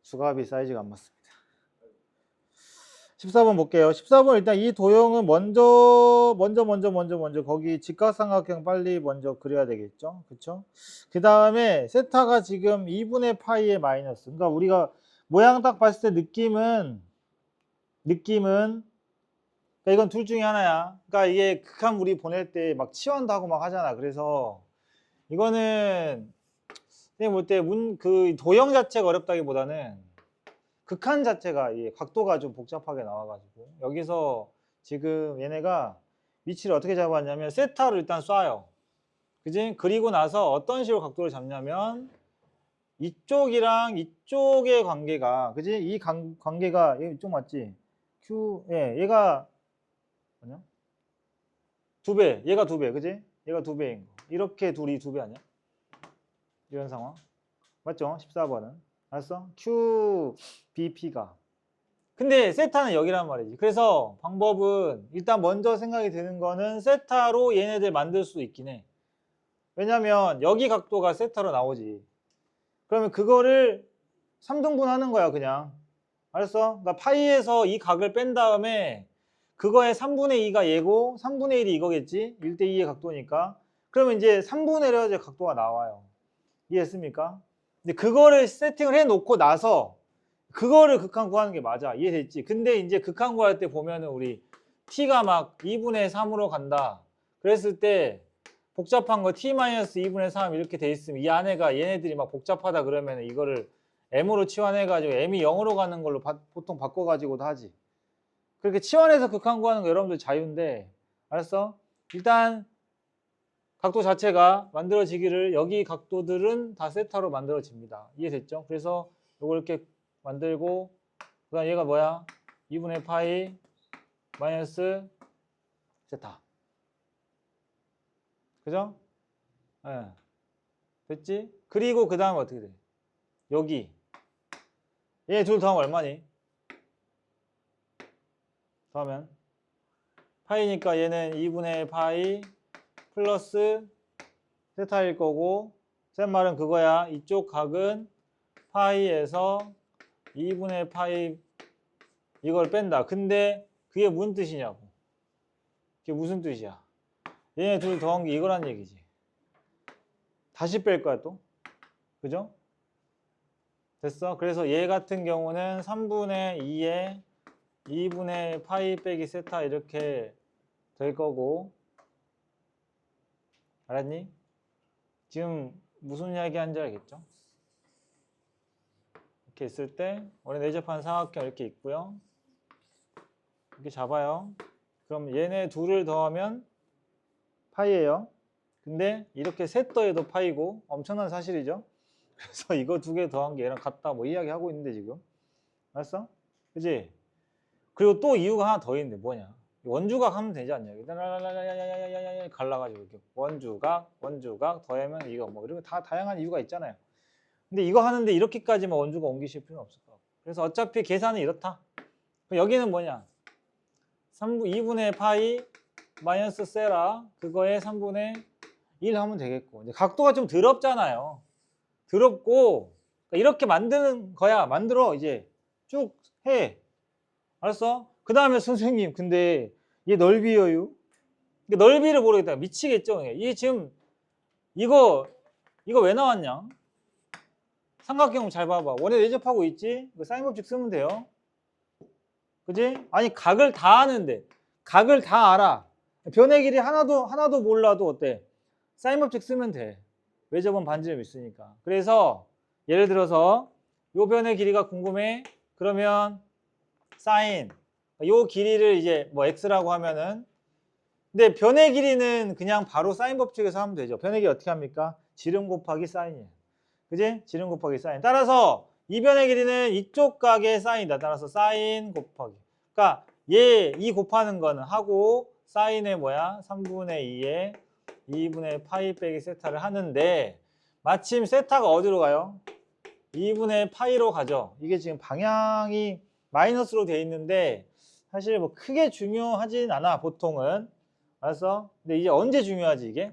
주갑이 사이즈가 안 맞습니다. 14번 볼게요. 14번 일단 이 도형은 먼저 거기 직각삼각형 빨리 먼저 그려야 되겠죠. 그쵸? 그 다음에 세타가 지금 2분의 파이의 마이너스. 그러니까 우리가 모양 딱 봤을 때 느낌은 그러니까 이건 둘 중에 하나야. 그러니까 이게 극한 우리 보낼 때 막 치환도 하고 막 하잖아. 그래서 이거는 그냥 볼 때 그 도형 자체가 어렵다기보다는 극한 자체가 이 각도가 좀 복잡하게 나와가지고 여기서 지금 얘네가 위치를 어떻게 잡았냐면 세타를 일단 쏴요. 그지? 그리고 나서 어떤 식으로 각도를 잡냐면 이쪽이랑 이쪽의 관계가 그지? 이 관계가 이쪽 맞지? Q 얘가 뭐냐? 2배 얘가 2배 그지? 얘가 2배인 거 이렇게 둘이 2배 아니야? 이런 상황 맞죠? 14번은 알았어? QBP가 근데 세타는 여기란 말이지. 그래서 방법은 일단 먼저 생각이 드는 거는 세타로 얘네들 만들 수 있긴 해. 왜냐면 여기 각도가 세타로 나오지. 그러면 그거를 3등분 하는 거야 그냥. 알았어? 그러니까 파이에서 이 각을 뺀 다음에 그거의 3분의 2가 얘고 3분의 1이 이거겠지? 1대2의 각도니까. 그러면 이제 3분의 1의 각도가 나와요. 이해했습니까? 근데 그거를 세팅을 해놓고 나서 그거를 극한 구하는 게 맞아. 이해됐지? 근데 이제 극한 구할 때 보면은 우리 t가 막 2분의 3으로 간다. 그랬을 때 복잡한 거 t-2분의 3 이렇게 돼 있으면 이 안에가 얘네들이 막 복잡하다 그러면 이거를 m으로 치환해가지고 m이 0으로 가는 걸로 보통 바꿔가지고도 하지. 그렇게 치환해서 극한 구하는 거 여러분들 자유인데 알았어? 일단 각도 자체가 만들어지기를 여기 각도들은 다 세타로 만들어집니다. 이해됐죠? 그래서 요걸 이렇게 만들고 그 다음 얘가 뭐야? 2분의 파이 마이너스 세타 그죠? 예. 됐지? 그리고 그 다음에 어떻게 돼? 여기 얘 둘 더하면 얼마니? 더하면 파이니까 얘는 2분의 파이 플러스 세타일 거고 쌤 말은 그거야. 이쪽 각은 파이에서 2분의 파이 이걸 뺀다. 근데 그게 무슨 뜻이냐고. 그게 무슨 뜻이야? 얘네 둘 더한 게 이거란 얘기지. 다시 뺄 거야 또. 그죠? 됐어? 그래서 얘 같은 경우는 3분의 2에 2분의 파이 빼기 세타 이렇게 될 거고 알았니? 지금 무슨 이야기 하는지 알겠죠? 이렇게 있을 때 원래 내접한 삼각형 이렇게 있고요. 이렇게 잡아요. 그럼 얘네 둘을 더하면 파이예요. 근데 이렇게 셋 더해도 파이고 엄청난 사실이죠. 그래서 이거 두 개 더한 게 얘랑 같다 뭐 이야기 하고 있는데 지금 알았어? 그지? 그리고 또 이유가 하나 더 있는데 뭐냐? 원주각 하면 되지 않냐? 갈라가지고 이렇게 원주각 더하면 이거 뭐 이런 거 다 다양한 이유가 있잖아요. 근데 이거 하는데 이렇게까지만 원주가 옮기실 필요는 없을 것 같고. 그래서 어차피 계산은 이렇다. 여기는 뭐냐? 2분의 파이 마이너스 세라 그거에 3분의 1 하면 되겠고 이제 각도가 좀 더럽잖아요. 더럽고 이렇게 만드는 거야. 만들어 이제 쭉 해. 알았어? 그 다음에 선생님 근데 얘 넓이여요? 넓이를 모르겠다. 미치겠죠? 이게 지금 이거 왜 나왔냐? 삼각형 잘 봐봐. 원에 내접하고 있지? 사인 법칙 쓰면 돼요. 그지? 아니 각을 다 아는데 각을 다 알아. 변의 길이 하나도 몰라도 어때? 사인 법칙 쓰면 돼. 외접은 반지름 있으니까. 그래서 예를 들어서 요 변의 길이가 궁금해. 그러면 사인 요 길이를 이제 뭐 x라고 하면은 근데 변의 길이는 그냥 바로 사인 법칙에서 하면 되죠. 변의 길이 어떻게 합니까? 지름 곱하기 사인이에요. 그지? 지름 곱하기 사인. 따라서 이 변의 길이는 이쪽 각의 사인이다. 따라서 사인 곱하기. 그러니까 얘 이 곱하는 거는 하고 사인의 뭐야? 3분의 2에 2분의 파이 빼기 세타를 하는데 마침 세타가 어디로 가요? 2분의 파이로 가죠. 이게 지금 방향이 마이너스로 돼 있는데 사실 뭐 크게 중요하진 않아 보통은. 알았어? 근데 이제 언제 중요하지 이게?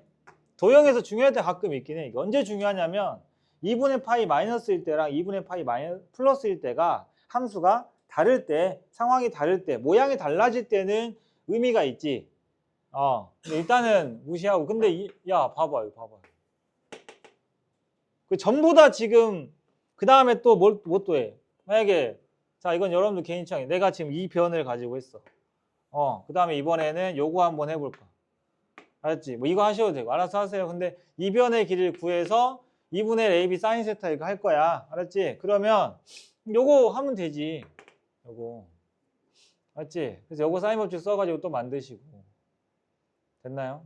도형에서 중요할 때 가끔 있긴 해. 이게 언제 중요하냐면 2분의 파이 마이너스일 때랑 2분의 파이 플러스일 때가 함수가 다를 때, 상황이 다를 때, 모양이 달라질 때는 의미가 있지. 근데 일단은 무시하고. 근데 야, 봐봐, 이거 봐봐. 그 전부 다 지금 그 다음에 또 뭐 또 해? 만약에 자, 이건 여러분들 개인 취향이. 내가 지금 이 변을 가지고 있어. 그 다음에 이번에는 요거 한번 해볼까? 알았지? 뭐 이거 하셔도 되고 알아서 하세요. 근데 이 변의 길이를 구해서 2분의 AB 사인 세타 이거 할 거야. 알았지? 그러면 요거 하면 되지. 요거. 알았지? 그래서 요거 사인 법칙 써가지고 또 만드시고. 됐나요?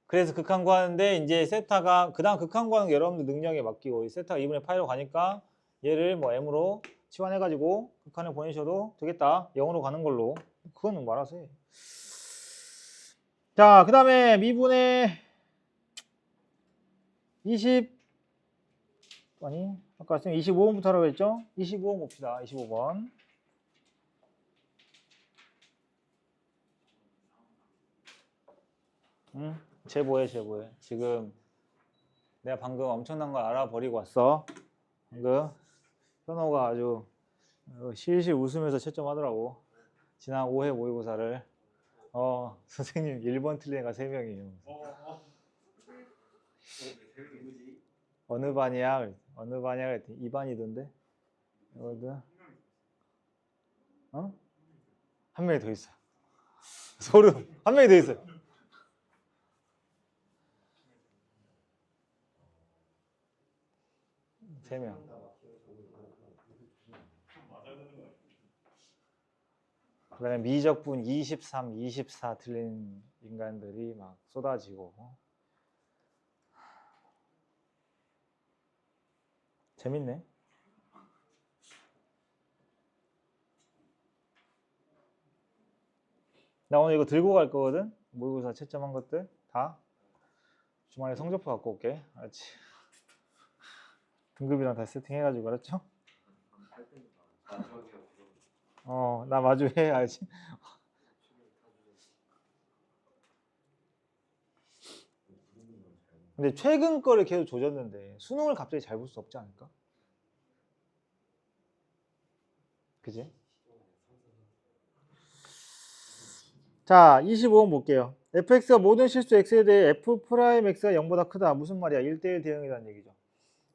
그래서 극한 구하는데 이제 세타가 그다음 극한 구하는 게 여러분들 능력에 맡기고 세타가 2분의 파이로 가니까 얘를 뭐 m으로 치환해가지고 극한을 보내셔도 되겠다. 0으로 가는 걸로. 그거는 말아서 해. 자, 그 다음에 미분의 아까 25번부터 하라고 했죠? 25번 봅시다. 25번. 제보해. 지금 내가 방금 엄청난 걸 알아버리고 왔어. 방금 현호가 아주 실실 웃으면서 채점하더라고. 지난 5회 모의고사를. 선생님 1번 틀린 애가 3명이에요. 어느 반이야? 어느 반이야? 그랬더니 2반이던데. 이거든. 한 명이 더 있어. 소름. 한 명이 더 있어. 세 명. 그다음에 미적분 23, 24 틀린 인간들이 막 쏟아지고. 재밌네. 나 오늘 이거 들고 갈 거거든. 모의고사 채점한 것들 다 주말에 성적표 갖고 올게. 알았지? 등급이랑 다 세팅해가지고. 알았죠? 나 마주해. 알지? 근데 최근 거를 계속 조졌는데 수능을 갑자기 잘 볼 수 없지 않을까? 그지? 자, 25번 볼게요. fx가 모든 실수 x에 대해 f'x가 0보다 크다. 무슨 말이야? 1대1 대응이라는 얘기죠.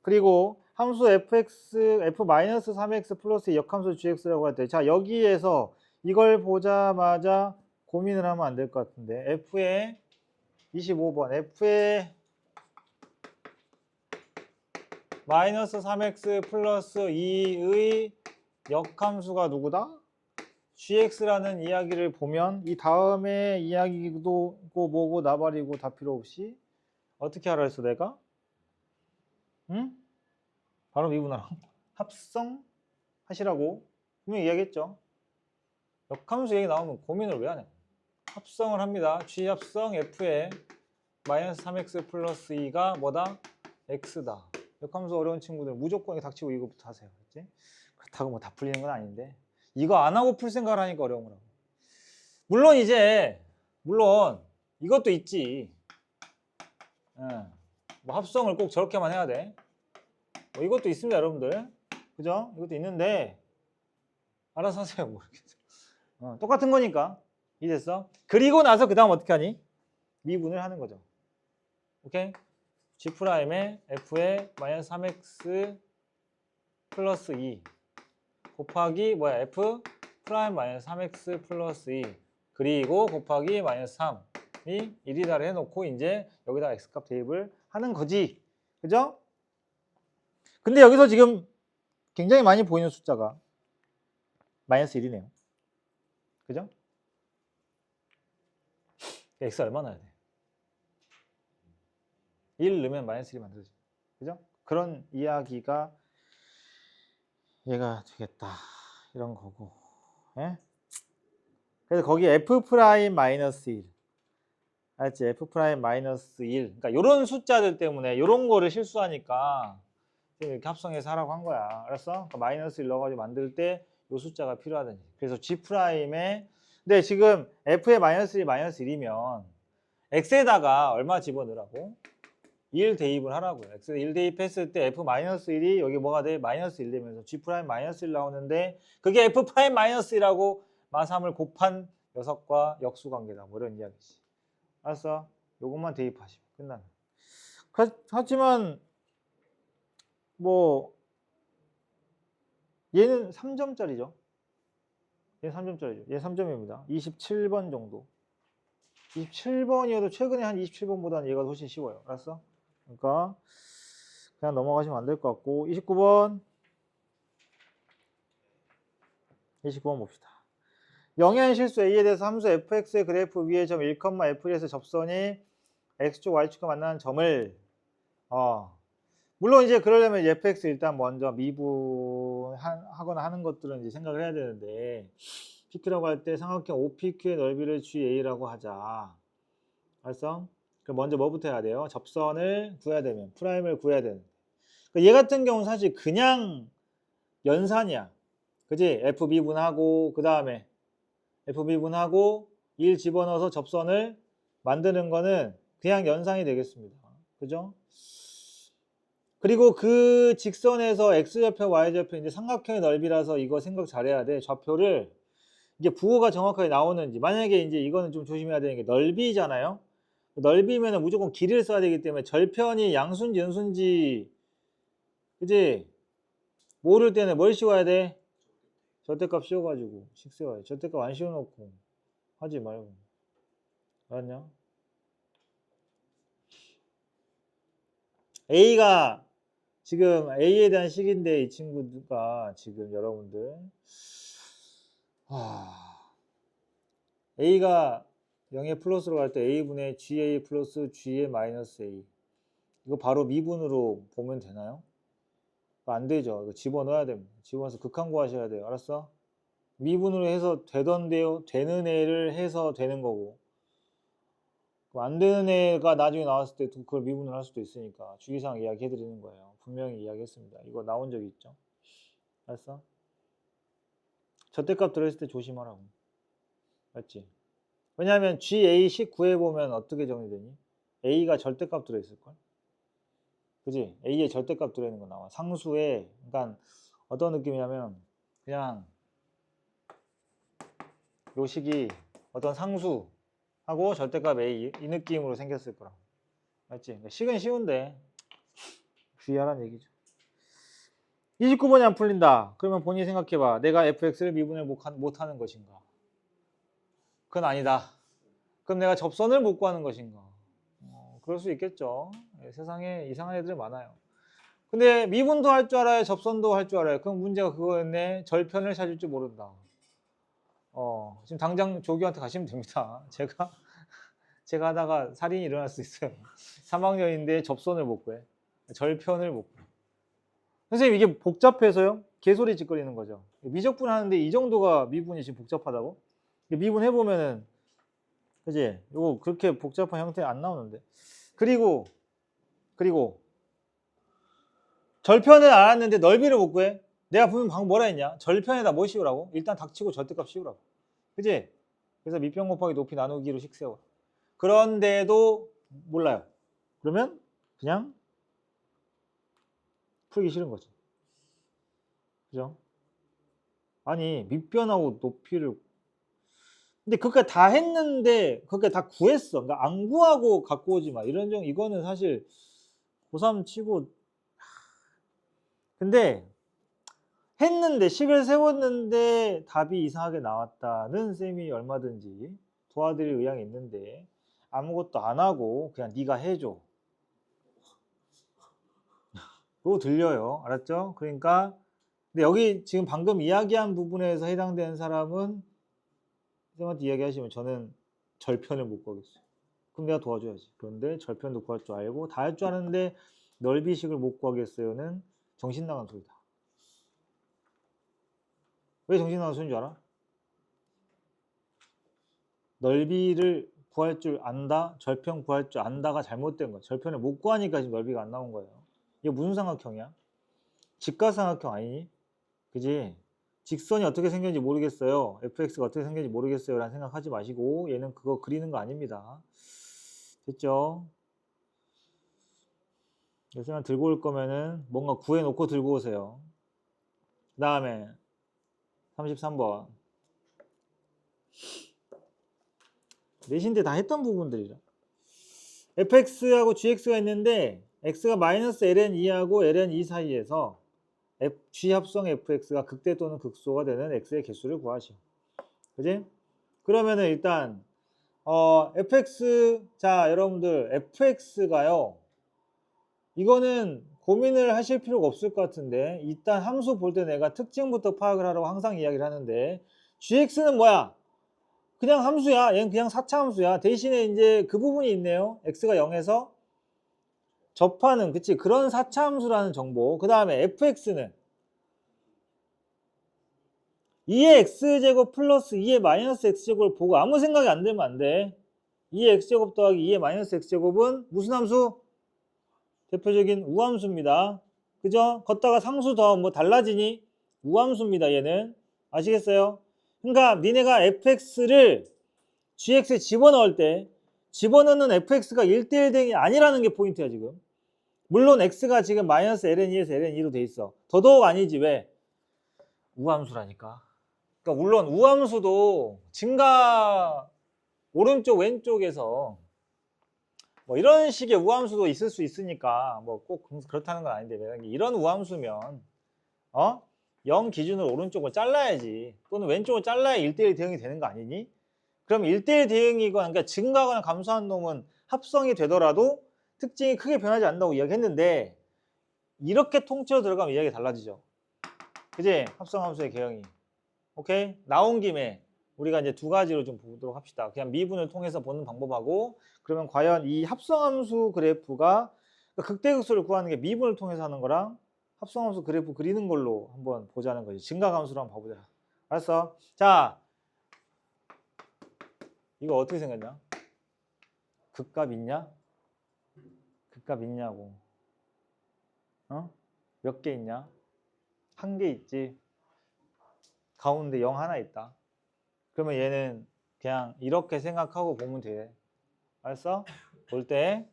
그리고 함수 f-3x 플러스 역함수 gx라고 할 때, 자, 여기에서 이걸 보자마자 고민을 하면 안 될 것 같은데, f의 25번 f의 마이너스 3x 플러스 2의 역함수가 누구다? gx라는 이야기를 보면 이 다음에 이야기도 뭐고 나발이고 다 필요 없이 어떻게 하라 했어 내가? 응? 바로 미분하라고. 합성하시라고 분명히 이야기했죠. 역함수 얘기 나오면 고민을 왜 하냐. 합성을 합니다. g합성 f의 마이너스 3x 플러스 2가 뭐다? x다. 역함수 어려운 친구들 무조건 닥치고 이거부터 하세요. 그렇지? 그렇다고 뭐 다 풀리는 건 아닌데 이거 안 하고 풀 생각을 하니까 어려운 거라고. 물론 이것도 있지. 뭐 합성을 꼭 저렇게만 해야 돼. 뭐 이것도 있습니다, 여러분들. 그죠? 이것도 있는데 알아서 하세요. 모르겠어. 똑같은 거니까. 이해됐어? 그리고 나서 그 다음 어떻게 하니? 미분을 하는 거죠. 오케이? G'의 F의 마이너스 3x 플러스 2 곱하기 뭐야? F 프라임 마이너스 3x 플러스 2 그리고 곱하기 마이너스 3이 1이다를 해놓고 이제 여기다 x값 대입을 하는 거지. 그죠? 근데 여기서 지금 굉장히 많이 보이는 숫자가 마이너스 1이네요. 그죠? x 얼마 넣어야 돼? 1 넣으면 마이너스 1이 만들어져. 그죠? 그런 이야기가 얘가 되겠다. 이런 거고. 예? 그래서 거기 f 프라임 마이너스 1. 알았지? f 프라임 마이너스 1. 그러니까 이런 숫자들 때문에 이런 거를 실수하니까 이렇게 합성해서 하라고 한 거야. 알았어? 그러니까 마이너스 1 넣어가지고 만들 때 이 숫자가 필요하다니. 그래서 g 프라임에 근데 지금 f의 마이너스 1 마이너스 1이면 x에다가 얼마 집어넣으라고? 1 대입을 하라고요. x 1 대입했을 때 f-1이 여기 뭐가 돼? -1 되면서 g'-1 나오는데 그게 f'-1이라고 마3을 곱한 녀석과 역수관계다. 뭐 이런 이야기지. 알았어? 요것만 대입하시면 끝나는. 하지만 뭐 얘는 3점짜리죠. 얘 3점짜리죠. 얘 3점입니다. 27번 정도. 27번이어도 최근에 한 27번보다는 얘가 훨씬 쉬워요. 알았어? 그러니까 그냥 넘어가시면 안 될 것 같고 29번 봅시다. 영현 실수 A에 대해서 함수 fx의 그래프 위에 점 1,f1에서 접선이 x축 y축과 만나는 점을 물론 이제 그러려면 fx 일단 먼저 미분하거나 하는 것들은 이제 생각을 해야 되는데 PQ라고 할 때 삼각형 OPQ의 넓이를 GA라고 하자. 알았어? 그럼 먼저 뭐부터 해야 돼요? 접선을 구해야 되면 프라임을 구해야 되는. 그러니까 얘 같은 경우는 사실 그냥 연산이야. 그지? F 미분하고 그 다음에 F 미분하고 1 집어넣어서 접선을 만드는 거는 그냥 연산이 되겠습니다. 그죠? 그리고 그 직선에서 x좌표, y좌표 이제 삼각형의 넓이라서 이거 생각 잘해야 돼. 좌표를 이게 부호가 정확하게 나오는지. 만약에 이제 이거는 좀 조심해야 되는 게 넓이잖아요. 넓이면은 무조건 길이를 써야 되기 때문에 절편이 양수인지 음수인지 그지? 모를 때는 뭘 씌워야 돼? 절대값 씌워가지고 식 세워야 돼. 절대값 안 씌워놓고 하지 말고. 알았냐? A가 지금 A에 대한 식인데 이 친구가 지금 여러분들 A가 0의 플러스로 갈 때 A분의 GA 플러스 GA 마이너스 A 이거 바로 미분으로 보면 되나요? 안 되죠. 이거 집어넣어야 됩니다. 집어넣어서 극한 구하셔야 돼요. 알았어? 미분으로 해서 되던데요. 되는 애를 해서 되는 거고 안 되는 애가 나중에 나왔을 때 그걸 미분을 할 수도 있으니까 주기상 이야기 해드리는 거예요. 분명히 이야기했습니다. 이거 나온 적 있죠? 알았어? 절대값 들어있을 때 조심하라고. 맞지? 왜냐하면 GA식 구해보면 어떻게 정리되니? A가 절대값 들어있을걸? 그지? A에 절대값 들어있는 거 나와. 상수에, 그러니까 어떤 느낌이냐면 그냥 요 식이 어떤 상수하고 절대값 A 이 느낌으로 생겼을 거라고. 맞지? 그러니까 식은 쉬운데 주의하라는 얘기죠. 29번이 안 풀린다. 그러면 본인이 생각해봐. 내가 fx를 미분을 못하는 것인가? 그건 아니다. 그럼 내가 접선을 못 구하는 것인가? 그럴 수 있겠죠. 세상에 이상한 애들이 많아요. 근데 미분도 할 줄 알아요. 접선도 할 줄 알아요. 그럼 문제가 그거였네. 절편을 찾을 줄 모른다. 지금 당장 조교한테 가시면 됩니다. 제가 하다가 살인이 일어날 수 있어요. 3학년인데 접선을 못 구해. 절편을 못 구해. 선생님 이게 복잡해서요? 개소리 짓거리는 거죠. 미적분 하는데 이 정도가 미분이 지금 복잡하다고? 미분 해보면은 그지? 이거 그렇게 복잡한 형태 안 나오는데. 그리고 절편을 알았는데 넓이를 못 구해? 내가 분명 방금 뭐라 했냐? 절편에다 뭐 씌우라고? 일단 닥치고 절대값 씌우라고. 그지? 그래서 밑변 곱하기 높이 나누기로 식 세워. 그런데도 몰라요. 그러면 그냥 풀기 싫은 거지. 그죠? 아니 밑변하고 높이를 근데 그렇게 다 했는데 그렇게 다 구했어. 그러니까 안 구하고 갖고 오지 마. 이런 종 이거는 사실 고3 치고 근데 했는데 식을 세웠는데 답이 이상하게 나왔다는 쌤이 얼마든지 도와드릴 의향이 있는데 아무것도 안 하고 그냥 네가 해줘. 그거 들려요. 알았죠? 그러니까 근데 여기 지금 방금 이야기한 부분에서 해당되는 사람은 쌤한테 이야기하시면 저는 절편을 못 구하겠어요. 그럼 내가 도와줘야지. 그런데 절편도 구할 줄 알고 다 할 줄 아는데 넓이식을 못 구하겠어요는 정신 나간 소리다. 왜 정신 나간 소리인 줄 알아? 넓이를 구할 줄 안다, 절편 구할 줄 안다가 잘못된 거야. 절편을 못 구하니까 지금 넓이가 안 나온 거예요. 이게 무슨 삼각형이야? 직각삼각형 아니니? 그지? 직선이 어떻게 생겼는지 모르겠어요. fx가 어떻게 생겼는지 모르겠어요. 라는 생각하지 마시고 얘는 그거 그리는 거 아닙니다. 됐죠? 예수님 들고 올 거면은 뭔가 구해놓고 들고 오세요. 그 다음에 33번. 내신데 다 했던 부분들이라. fx하고 gx가 있는데 x가 마이너스 ln 2하고 ln 2 사이에서 g 합성 fx가 극대 또는 극소가 되는 x의 개수를 구하시오. 그지? 그러면은 일단 fx, 자 여러분들 fx가요, 이거는 고민을 하실 필요가 없을 것 같은데, 일단 함수 볼 때 내가 특징부터 파악을 하라고 항상 이야기를 하는데, gx는 뭐야? 그냥 함수야. 얘는 그냥 4차 함수야. 대신에 이제 그 부분이 있네요. x가 0에서 접하는, 그치, 그런 4차 함수라는 정보. 그 다음에 fx는 2의 x제곱 플러스 2의 마이너스 x제곱을 보고 아무 생각이 안 들면 안 돼. 2의 x제곱 더하기 2의 마이너스 x제곱은 무슨 함수? 대표적인 우함수입니다. 그죠? 걷다가 상수 더 뭐 달라지니? 우함수입니다. 얘는. 아시겠어요? 그러니까 니네가 fx를 gx에 집어넣을 때 집어넣는 fx가 1대1 대응이 아니라는 게 포인트야 지금. 물론 x가 지금 마이너스 ln2에서 ln2로 돼 있어. 더더욱 아니지. 왜? 우함수라니까. 그러니까 물론 우함수도 증가 오른쪽 왼쪽에서 뭐 이런 식의 우함수도 있을 수 있으니까 뭐 꼭 그렇다는 건 아닌데, 이런 우함수면 0 기준으로 오른쪽을 잘라야지, 또는 왼쪽을 잘라야 1대1 대응이 되는 거 아니니? 그럼 1대1 대응이거나, 그러니까 증가하거나 감소한 놈은 합성이 되더라도 특징이 크게 변하지 않는다고 이야기했는데, 이렇게 통째로 들어가면 이야기가 달라지죠. 그지? 합성함수의 개형이. 오케이? 나온 김에 우리가 이제 두 가지로 좀 보도록 합시다. 그냥 미분을 통해서 보는 방법하고, 그러면 과연 이 합성함수 그래프가, 그러니까 극대극소를 구하는 게 미분을 통해서 하는 거랑 합성함수 그래프 그리는 걸로 한번 보자는 거지. 증가함수로 한번 봐보자. 알았어? 자, 이거 어떻게 생겼냐? 극값 있냐? 극값 있냐고. 몇 개 있냐? 한 개 있지. 가운데 0 하나 있다. 그러면 얘는 그냥 이렇게 생각하고 보면 돼. 알았어? 볼 때.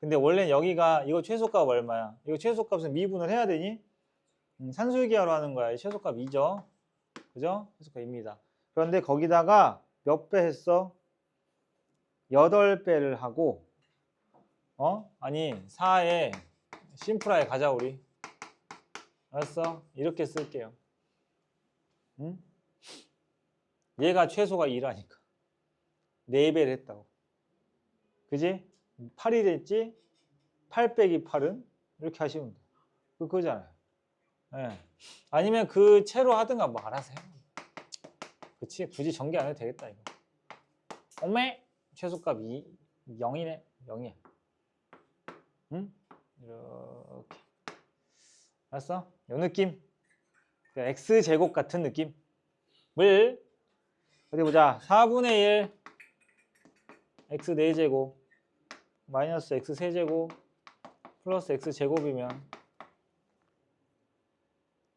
근데 원래 여기가, 이거 최소값 얼마야? 이거 최소값은 미분을 해야 되니? 산술기하로 하는 거야. 최소값 2죠. 그죠? 최소값 2입니다. 그런데 거기다가 몇 배 했어? 8배를 하고, 아니 4에 심플하게 가자 우리. 알았어? 이렇게 쓸게요. 응? 얘가 최소가 2라니까 4배를 했다고. 그지? 8이 됐지? 8 빼기 8은? 이렇게 하시면 돼. 그거잖아요. 네. 아니면 그 채로 하든가 뭐 알아서 해. 그치? 굳이 전개 안 해도 되겠다 이거. 어메? 최소값 0이네. 0이야. 응? 이렇게. 알았어? 요 느낌. x제곱 같은 느낌을 어디 보자. 4분의 1 x 4제곱 마이너스 x 세제곱 플러스 x 제곱이면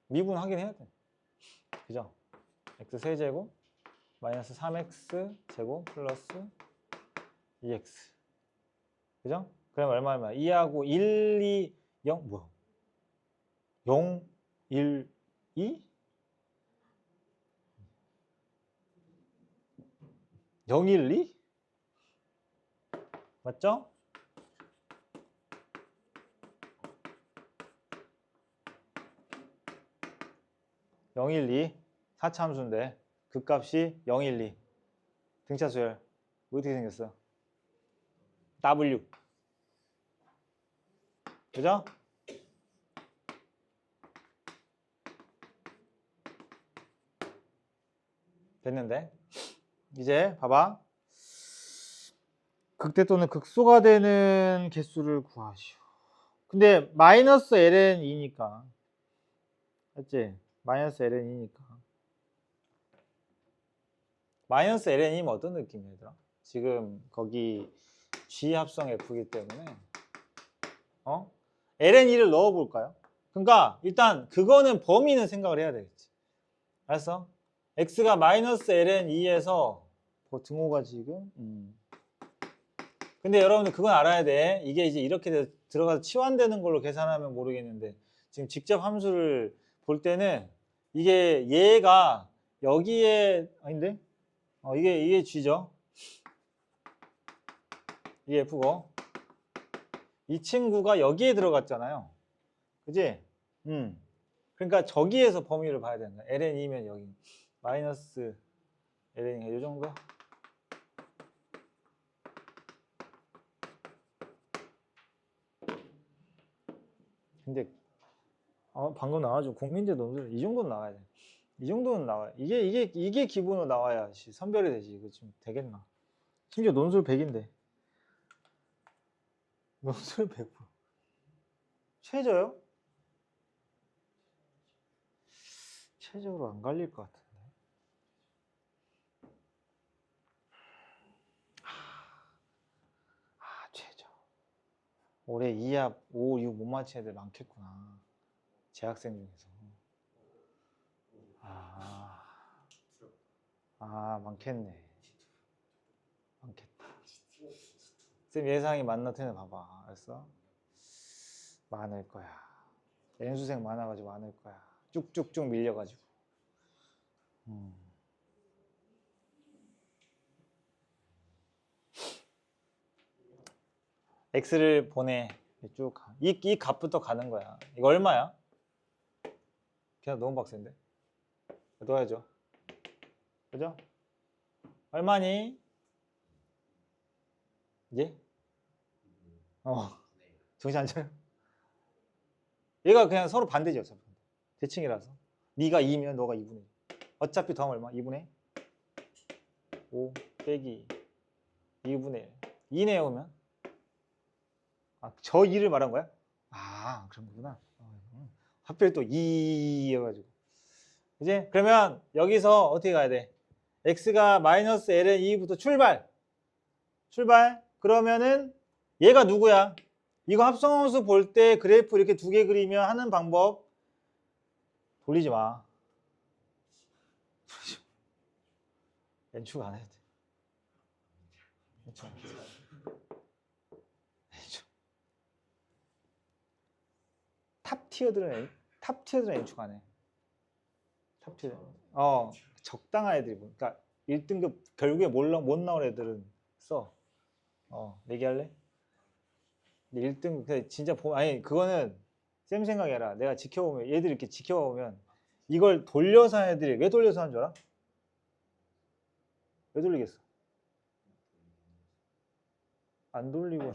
미분 하긴 해야 돼. 그죠? x 세제곱 마이너스 3x 제곱 플러스 2x. 그죠? 그럼 얼마야? 2하고 1, 2, 0 뭐야? 0, 1, 2? 0, 1, 2? 맞죠? (0, 1, 2) 4차 함수인데 극값이 0, 1, 2 등차수열 어떻게 생겼어? W. 그죠? 됐는데 이제 봐봐. 극대 또는 극소가 되는 개수를 구하시오. 근데 마이너스 ln 2니까, 맞지? 마이너스 ln 2니까 마이너스 ln 2면 어떤 느낌이야 얘들아? 지금 거기 G 합성 F이기 때문에 ln 2를 넣어 볼까요? 그러니까 일단 그거는 범위는 생각을 해야 되겠지. 알았어? x가 마이너스 ln 2에서 등호가 지금 근데 여러분들 그건 알아야 돼. 이게 이제 이렇게 들어가서 치환되는 걸로 계산하면 모르겠는데 지금 직접 함수를 볼 때는 이게 얘가 여기에 아닌데 이게 G죠. 이게 F고 이 친구가 여기에 들어갔잖아요. 그지? 그러니까 저기에서 범위를 봐야 된다. ln이면 여기 마이너스 ln이가 이 정도? 근데 방금 나와가지고 국민대 논술 이 정도는 나와야 돼. 이 정도는 나와요. 이게 기본으로 나와야 선별이 되지. 이거 지금 되겠나? 심지어 논술 100인데. 논술 100%. 최저요? 최저로 안 갈릴 것 같은데. 최저. 올해 2합 5, 6 못 맞힌 애들 많겠구나. 재학생 중에서. 많겠네. 많겠다. 쌤 예상이 맞나 테네 봐봐. 알았어? 많을 거야. 연수생 많아가지고 많을 거야. 쭉쭉쭉 밀려가지고. X를 보내. 쭉 가. 이 값부터 가는 거야. 이거 얼마야? 그냥 너무 빡센데? 넣어야죠. 그죠? 얼마니? 이제? 정신 안 차려? 얘가 그냥 서로 반대죠. 대칭이라서. 네가 2면 너가 2분의 1. 어차피 더하면 얼마? 2분의 5 빼기 2분의 1. 2네요 그러면? 저 2를 말한 거야? 그런 거구나. 하필 또 2여가지고. 이제 그러면 여기서 어떻게 가야 돼? x가 마이너스 ln 2부터 출발. 그러면은 얘가 누구야? 이거 합성함수 볼 때 그래프 이렇게 두 개 그리면 하는 방법 돌리지 마. 엔축 안 해도 돼. 엔축. 탑 티어들은 엔축 안 해. 탑 티어. 적당한 애들이 그러니까 1등급 결국에 못 나올 애들은 써. 내기할래? 1등 진짜 아니 그거는 쌤 생각이 아니라 내가 지켜보면 얘들 이렇게 지켜보면 이걸 돌려서 하는 애들이 왜 돌려서 하는 줄 알아? 왜 돌리겠어? 안 돌리고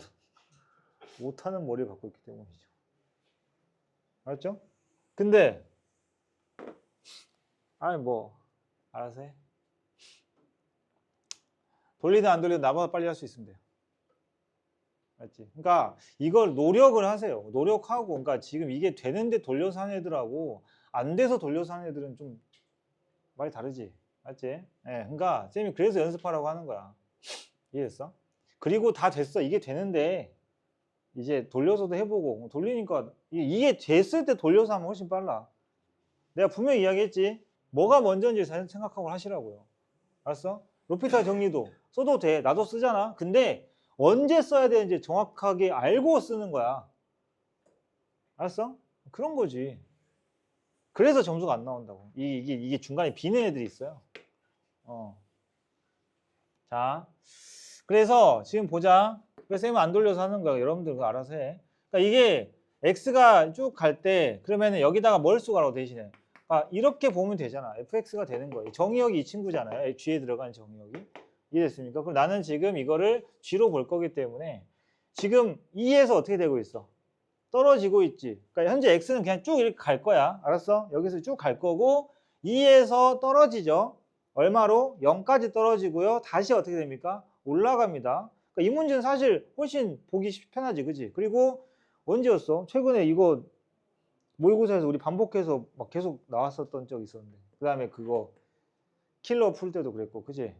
못하는 머리를 갖고 있기 때문이죠. 알았죠? 근데 알아서 해. 돌리든 안 돌리든 나보다 빨리 할 수 있으면 돼요. 맞지? 그러니까 이걸 노력을 하세요. 노력하고 그러니까 지금 이게 되는데 돌려서 하는 애들하고 안 돼서 돌려서 하는 애들은 좀 말이 다르지. 맞지? 네, 그러니까 쌤이 그래서 연습하라고 하는 거야. 이해했어? 그리고 다 됐어. 이게 되는데 이제 돌려서도 해보고 돌리니까 이게 됐을 때 돌려서 하면 훨씬 빨라. 내가 분명히 이야기했지. 뭐가 먼저인지 생각하고 하시라고요. 알았어? 로피탈 정리도 써도 돼. 나도 쓰잖아. 근데 언제 써야 되는지 정확하게 알고 쓰는 거야. 알았어? 그런 거지. 그래서 점수가 안 나온다고. 이게 중간에 비는 애들이 있어요. 자, 그래서 지금 보자. 그래서 쌤은 안 돌려서 하는 거야. 여러분들 그거 알아서 해. 그러니까 이게 x가 쭉 갈 때 그러면은 여기다가 뭘 수가라고 대신해. 이렇게 보면 되잖아. fx가 되는 거예요. 정의역이 이 친구잖아요. g에 들어가는 정의역이. 이해됐습니까? 그럼 나는 지금 이거를 g로 볼 거기 때문에 지금 2에서 어떻게 되고 있어? 떨어지고 있지. 그러니까 현재 x는 그냥 쭉 이렇게 갈 거야. 알았어? 여기서 쭉 갈 거고 2에서 떨어지죠. 얼마로? 0까지 떨어지고요. 다시 어떻게 됩니까? 올라갑니다. 그러니까 이 문제는 사실 훨씬 보기 편하지. 그지? 그리고 언제였어? 최근에 이거 모의고사에서 우리 반복해서 막 계속 나왔었던 적이 있었는데 그 다음에 그거 킬러 풀 때도 그랬고 그지?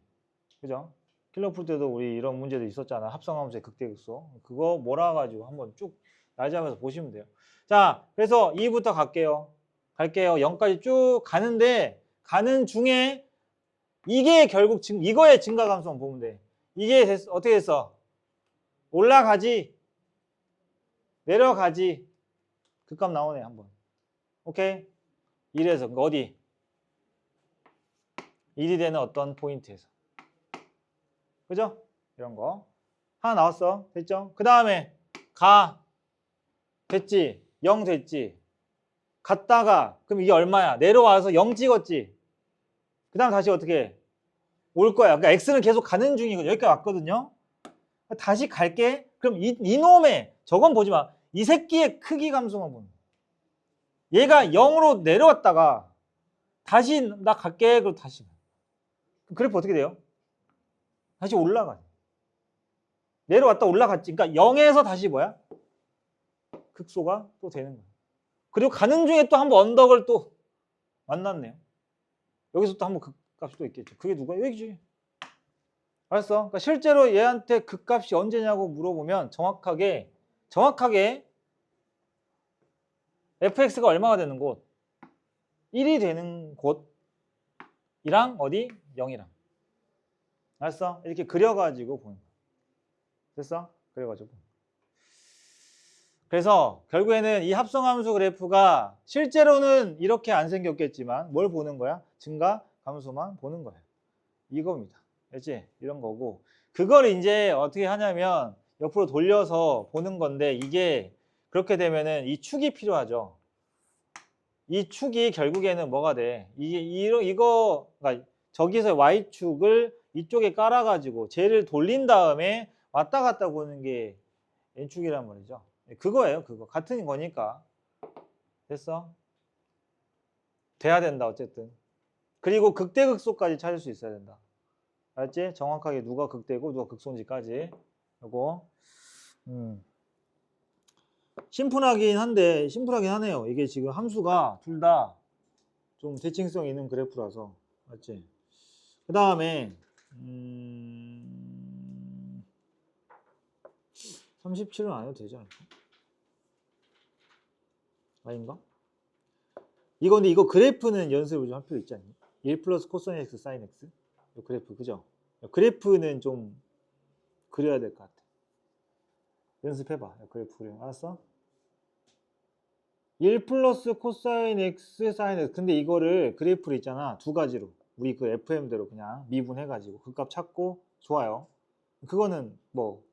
그죠? 킬러 풀 때도 우리 이런 문제도 있었잖아. 합성함수의 극대극소. 그거 몰아가지고 한번 쭉 날 잡아서 보시면 돼요. 자, 그래서 2부터 갈게요. 0까지 쭉 가는데 가는 중에 이게 결국 이거의 증가감소만 보면 돼. 이게 어떻게 됐어? 올라가지? 내려가지. 그 값 나오네 한번. 오케이? 1에서 그러니까 어디? 1이 되는 어떤 포인트에서. 그죠? 이런 거. 하나 나왔어. 됐죠? 그 다음에 가. 됐지? 0 됐지? 갔다가 그럼 이게 얼마야? 내려와서 0 찍었지? 그 다음 다시 어떻게 해? 올 거야. 그러니까 x는 계속 가는 중이거든. 여기까지 왔거든요. 다시 갈게. 그럼 이놈의 저건 보지 마. 이 새끼의 크기 감소만 보는 거야. 얘가 0으로 내려왔다가 다시 나 갈게. 그리고 다시. 그래프 어떻게 돼요? 다시 올라가. 내려왔다 올라갔지. 그러니까 0에서 다시 뭐야? 극소가 또 되는 거야. 그리고 가는 중에 또 한번 언덕을 또 만났네요. 여기서 또 한번 극값이 또 있겠죠. 그게 누가? 여기지. 알았어? 그러니까 실제로 얘한테 극값이 언제냐고 물어보면 정확하게 fx가 얼마가 되는 곳? 1이 되는 곳이랑 어디? 0이랑. 알았어? 이렇게 그려가지고 보는 거야. 됐어? 그래가지고. 그래서 결국에는 이 합성함수 그래프가 실제로는 이렇게 안 생겼겠지만 뭘 보는 거야? 증가, 감소만 보는 거야. 이겁니다. 알지? 이런 거고. 그걸 이제 어떻게 하냐면 옆으로 돌려서 보는 건데 이게 그렇게 되면은 이 축이 필요하죠. 이 축이 결국에는 뭐가 돼? 이거 그러니까 저기서 y축을 이쪽에 깔아가지고 쟤를 돌린 다음에 왔다 갔다 보는 게 n축이란 말이죠. 그거예요, 그거. 같은 거니까. 됐어? 돼야 된다, 어쨌든. 그리고 극대극소까지 찾을 수 있어야 된다. 알았지? 정확하게 누가 극대고 누가 극소인지까지. 요거. 심플하긴 하네요. 이게 지금 함수가 둘 다 좀 대칭성 있는 그래프라서. 맞지? 그 다음에 37은 안 해도 되지 않을까? 아닌가? 근데 이거 그래프는 연습을 좀 할 필요 있지 않니? 1 플러스 코사인 x 사인 x? 이 그래프, 그죠? 그래프는 좀 그려야 될 것 같아. 연습해봐. 그래프 그려. 알았어? 1 플러스 코사인 x 사인 x. 근데 이거를 그래프를 있잖아. 두 가지로. 우리 그 FM대로 그냥 미분해가지고 그 값 찾고. 좋아요. 그거는 뭐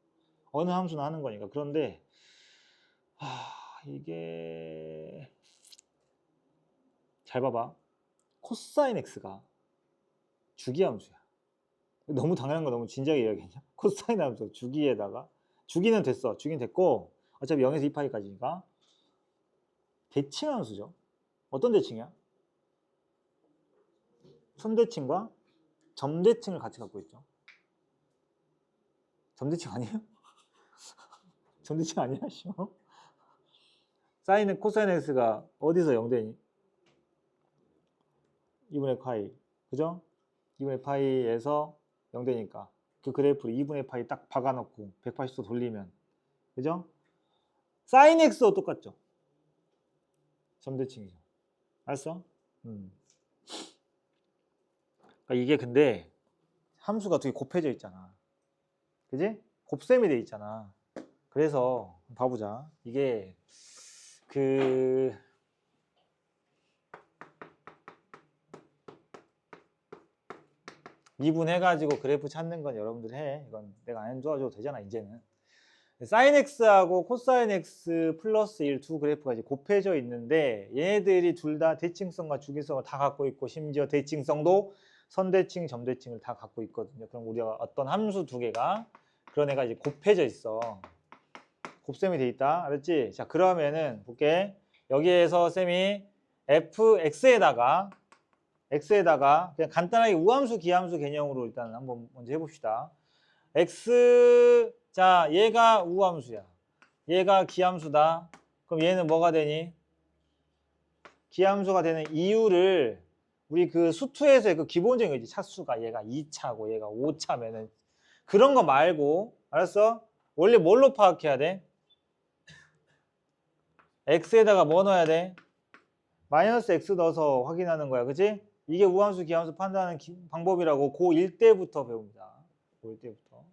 어느 함수나 하는 거니까. 그런데 이게 잘 봐봐. 코사인 x가 주기함수야. 너무 당연한 거 너무 진지하게 이야기했냐? 코사인 함수 주기에다가 주기는 됐어. 주기는 됐고 어차피 0에서 2파이까지니까 대칭함수죠. 어떤 대칭이야? 선대칭과 점대칭을 같이 갖고 있죠. 점대칭 아니에요? 점대칭 아니야? 사인은 코사인 x가 어디서 0되니? 2분의 파이. 그죠? 2분의 파이에서 0되니까 그 그래프를 2분의 파이 딱 박아놓고 180도 돌리면, 그죠? 사인 x도 똑같죠? 점대칭이죠. 알았어? 그러니까 이게 근데 함수가 되게 곱해져 있잖아. 그지? 곱셈이 돼 있잖아. 그래서 봐보자. 이게 미분해가지고 그래프 찾는 건 여러분들 해. 이건 내가 안 도와줘도 되잖아, 이제는. 사인 x하고 코사인 x 플러스 1 두 그래프가 이제 곱해져 있는데 얘네들이 둘 다 대칭성과 주기성을 다 갖고 있고 심지어 대칭성도 선대칭, 점대칭을 다 갖고 있거든요. 그럼 우리가 어떤 함수 두 개가 그런 애가 이제 곱해져 있어. 곱셈이 돼 있다. 알았지? 자, 그러면은 볼게. 여기에서 쌤이 fx에다가 그냥 간단하게 우함수, 기함수 개념으로 일단 한번 먼저 해봅시다. x, 자, 얘가 우함수야. 얘가 기함수다. 그럼 얘는 뭐가 되니? 기함수가 되는 이유를 우리 그 수투에서의 그 기본적인 거지. 차수가 얘가 2차고 얘가 5차면은 그런 거 말고, 알았어? 원래 뭘로 파악해야 돼? x에다가 뭐 넣어야 돼? 마이너스 x 넣어서 확인하는 거야. 그치? 이게 우함수, 기함수 판단하는 방법이라고 고1 때부터 배웁니다. 고1 때부터.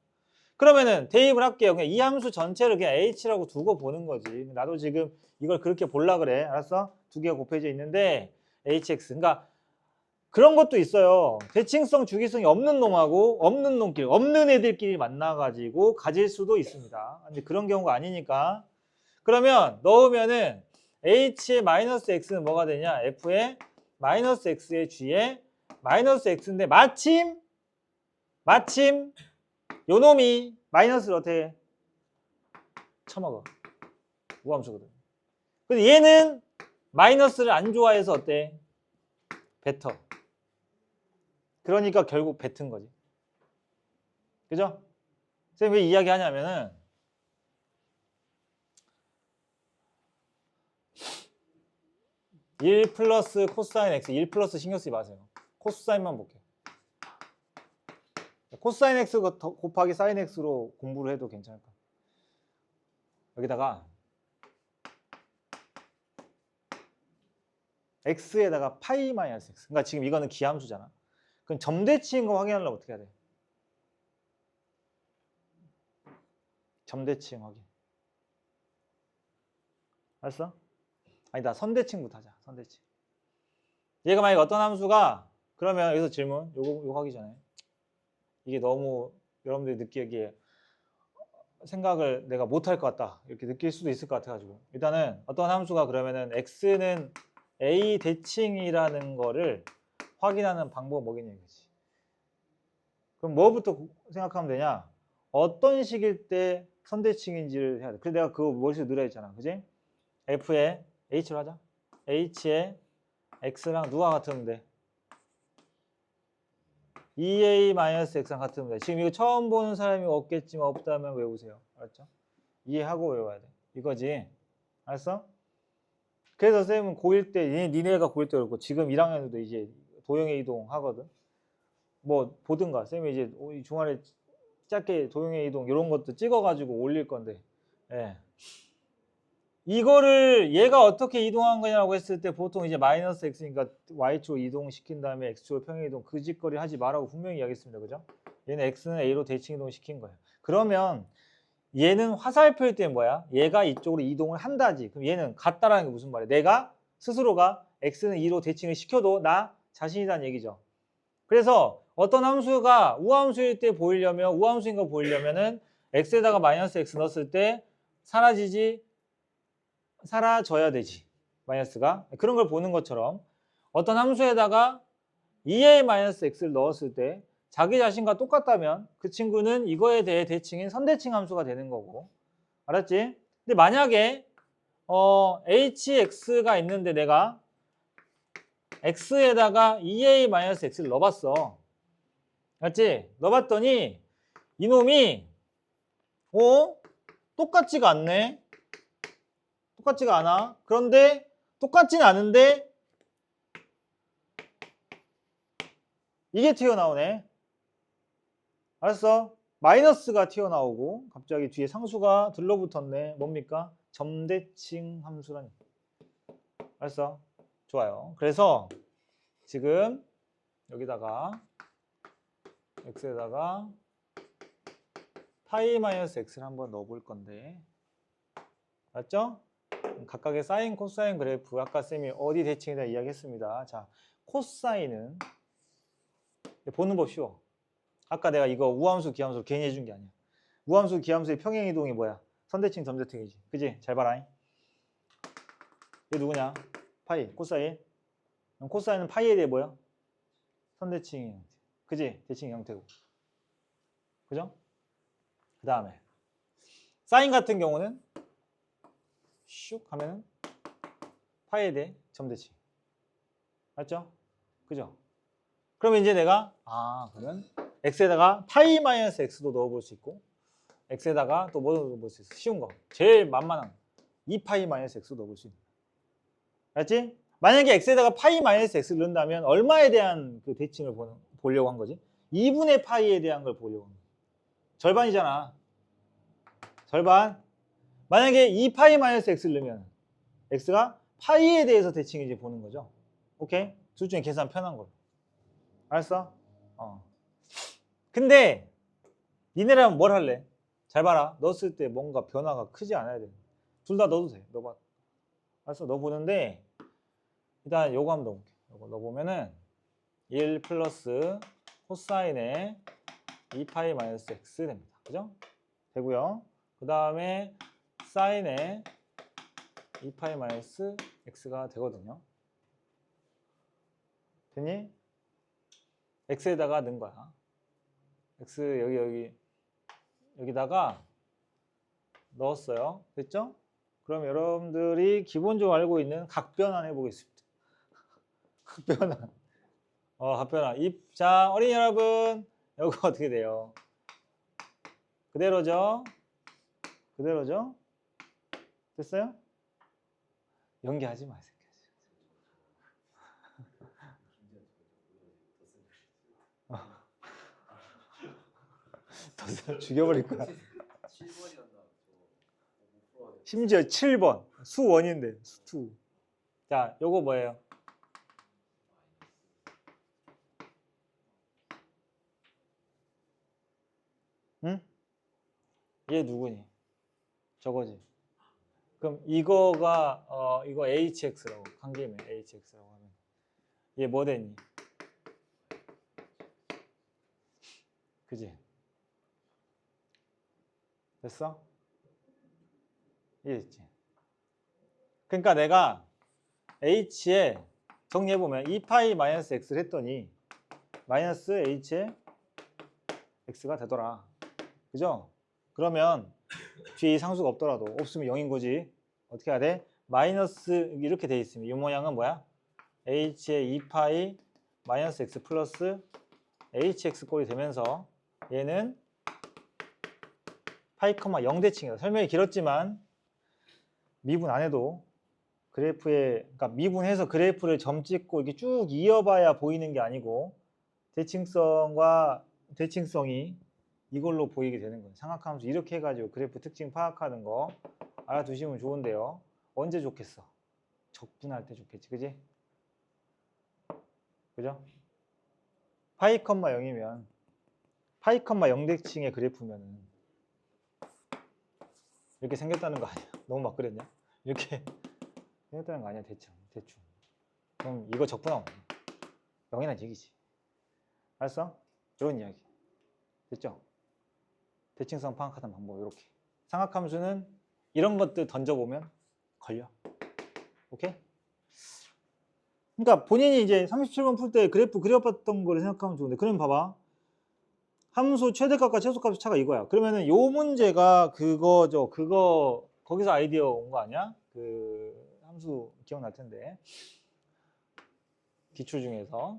그러면은 대입을 할게요. 그냥 이 함수 전체를 그냥 h라고 두고 보는 거지. 나도 지금 이걸 그렇게 볼라 그래. 알았어? 두 개가 곱해져 있는데 hx. 그러니까 그런 것도 있어요. 대칭성, 주기성이 없는 놈하고 없는 놈끼리, 없는 애들끼리 만나가지고 가질 수도 있습니다. 근데 그런 경우가 아니니까. 그러면 넣으면은 h의 마이너스 x는 뭐가 되냐? f의 마이너스 x의 g의 마이너스 x인데 마침 요 놈이 마이너스를 어떻게 쳐먹어. 우함수거든. 근데 얘는 마이너스를 안 좋아해서 어때? 뱉어. 그러니까 결국 뱉은 거지. 그죠? 선생님 왜 이야기 하냐면은 1 플러스 코사인 x, 1 플러스 신경 쓰지 마세요. 코사인만 볼게요. 코사인 x 곱하기 사인 x로 공부를 해도 괜찮을 거야. 여기다가 x에다가 파이 마이너스 x. 그러니까 지금 이거는 기함수잖아. 그럼 점대치인 거 확인하려면 어떻게 해야 돼? 점대칭 확인. 알았어? 아니다. 선대칭부터 하자. 선대칭. 얘가 만약에 어떤 함수가 그러면 여기서 질문. 요거 하기 전에 이게 너무 여러분들이 느끼기에 생각을 내가 못할 것 같다 이렇게 느낄 수도 있을 것 같아가지고 일단은 어떤 함수가 그러면은 x는 a 대칭이라는 거를 확인하는 방법은 뭐겠냐 이거지. 그럼 뭐부터 생각하면 되냐? 어떤 식일 때 선대칭인지를 해야 돼. 그래서 내가 그거 머릿속에 넣으라 했잖아. 그지? f에 h로 하자. h에 x랑 누가 같으면 돼? 2a-x랑 같으면 돼. 지금 이거 처음 보는 사람이 없겠지만 없다면 외우세요. 알았죠? 이해하고 외워야 돼. 이거지. 알았어? 그래서 쌤은 고1 때, 니네가 고1 때 그렇고 지금 1학년도 이제 도형의 이동 하거든. 뭐 보든가. 쌤이 이제 주말에 짧게 도형의 이동 이런 것도 찍어가지고 올릴 건데. 예. 이거를 얘가 어떻게 이동한 거냐고 했을 때 보통 이제 마이너스 x니까 y축으로 이동시킨 다음에 x축으로 평행이동 그 짓거리 하지 말라고 분명히 이야기했습니다. 그죠? 얘는 x는 a로 대칭 이동 시킨 거예요. 그러면 얘는 화살표일 때 뭐야? 얘가 이쪽으로 이동을 한다지. 그럼 얘는 같다라는 게 무슨 말이야? 내가 스스로가 x는 2로 대칭을 시켜도 나 자신이란 얘기죠. 그래서 어떤 함수가 우함수일 때 보이려면 우함수인 거 보이려면은 x에다가 마이너스 x 넣었을 때 사라져야 되지. 마이너스가. 그런 걸 보는 것처럼 어떤 함수에다가 2a-x를 넣었을 때 자기 자신과 똑같다면 그 친구는 이거에 대해 대칭인 선대칭 함수가 되는 거고. 알았지? 근데 만약에 hx가 있는데 내가 x에다가 2a-x를 넣어봤어. 알았지? 넣어봤더니 이놈이 똑같지가 않네. 똑같지가 않아. 그런데 똑같지는 않은데 이게 튀어나오네. 알았어? 마이너스가 튀어나오고 갑자기 뒤에 상수가 들러붙었네. 뭡니까? 점대칭 함수라니. 알았어? 좋아요. 그래서 지금 여기다가 x에다가 파이 마이너스 x를 한번 넣어볼 건데 알았죠? 각각의 사인, 코사인 그래프 아까 쌤이 어디 대칭이다 이야기했습니다. 자, 코사인은 보는 법 쉬워. 아까 내가 이거 우함수, 기함수 괜히 해준 게 아니야. 우함수, 기함수의 평행이동이 뭐야? 선대칭, 점대칭이지. 그지? 잘 봐라. 얘 누구냐? 파이, 코사인. 그럼 코사인은 파이에 대해 뭐야? 선대칭 형태. 그지? 대칭 형태고. 그죠? 그 다음에 사인 같은 경우는 슉 하면은 파이에 대해 점대칭. 맞죠? 그죠? 그러면 이제 내가 그러면 x에다가 파이 마이너스 x도 넣어볼 수 있고 x에다가 또 뭐 넣어볼 수 있어? 쉬운 거. 제일 만만한 2파이 마이너스 x 넣어볼 수 있는. 알았지? 만약에 x에다가 파이 마이너스 x를 넣는다면 얼마에 대한 그 대칭을 보려고 한 거지? 2분의 파이에 대한 걸 보려고 한 거지. 절반이잖아. 절반. 만약에 2파이 마이너스 x를 넣으면 x가 파이에 대해서 대칭을 이제 보는 거죠. 오케이? 둘 중에 계산 편한 걸로. 알았어? 근데 니네라면 뭘 할래? 잘 봐라. 넣었을 때 뭔가 변화가 크지 않아야 돼. 둘 다 넣어도 돼. 넣어봐. 알았어? 넣어보는데 일단 요거 한번 넣어볼게. 요거 넣어보면은 1 플러스 코사인의 2파이 마이너스 x 됩니다. 그죠? 되고요. 그 다음에 사인의 2파이 마이너스 x가 되거든요. 되니? x에다가 넣은 거야. x 여기다가 넣었어요. 됐죠? 그럼 여러분들이 기본적으로 알고 있는 각변환 해보겠습니다. 각변환. 각변환. 자, 어린이 여러분, 이거 어떻게 돼요? 그대로죠? 그대로죠? 됐어요? 연기하지 마세요. 더 죽여버릴 거야. 심지어 7번. 수원인데, 수2. 자, 요거 뭐예요? 응? 얘 누구니? 저거지. 그럼 이거가 이거 hx라고 한 김에 hx라고 하면 얘 뭐 되니? 그지? 됐어? 이해됐지? 그러니까 내가 h에 정리해보면 2파이 마이너스 x를 했더니 마이너스 h에 x가 되더라. 그죠? 그러면 뒤에 상수가 없더라도 없으면 0인 거지. 어떻게 해야 돼? 마이너스 이렇게 돼 있으면 이 모양은 뭐야? h의 2파이 마이너스 x 플러스 hx 꼴이 되면서 얘는 파이, 0대칭이다. 설명이 길었지만 미분 안 해도 그래프에, 그러니까 미분해서 그래프를 점 찍고 이렇게 쭉 이어봐야 보이는 게 아니고 대칭성이 이걸로 보이게 되는 거예요. 삼각함수 이렇게 해가지고 그래프 특징 파악하는 거 알아두시면 좋은데요. 언제 좋겠어? 적분할 때 좋겠지, 그지? 그죠? 파이, 0이면 파이, 0대칭의 그래프면은 이렇게 생겼다는 거 아니야? 너무 막 그랬냐? 이렇게 생겼다는 거 아니야? 대충. 그럼 이거 적분하면 0이란 얘기지. 알았어? 이런 이야기. 됐죠? 대칭성 파악하는 방법 이렇게. 삼각함수는 이런 것들 던져보면 걸려. 오케이? 그러니까 본인이 이제 37번 풀 때 그래프 그려봤던 거를 생각하면 좋은데, 그럼 봐봐. 함수 최대값과 최소값의 차가 이거야. 그러면은 요 문제가 그거죠. 거기서 아이디어 온 거 아니야? 그 함수 기억날 텐데. 기출 중에서.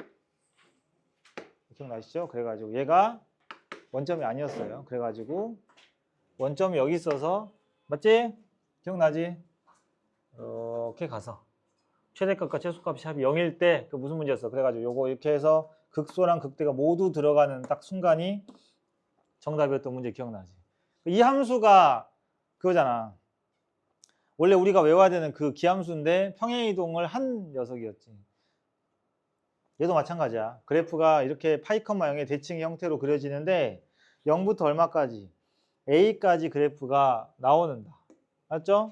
기억나시죠? 그래가지고 얘가 원점이 아니었어요. 그래가지고 원점이 여기 있어서, 맞지? 기억나지? 이렇게 가서 최대값과 최소값이 합이 0일 때 그 무슨 문제였어? 그래가지고 요거 이렇게 해서 극소랑 극대가 모두 들어가는 딱 순간이 정답이었던 문제 기억나지? 이 함수가 그거잖아. 원래 우리가 외워야 되는 그 기함수인데 평행이동을 한 녀석이었지. 얘도 마찬가지야. 그래프가 이렇게 파이, 0의 대칭 형태로 그려지는데 0부터 얼마까지? a까지 그래프가 나오는다. 맞죠?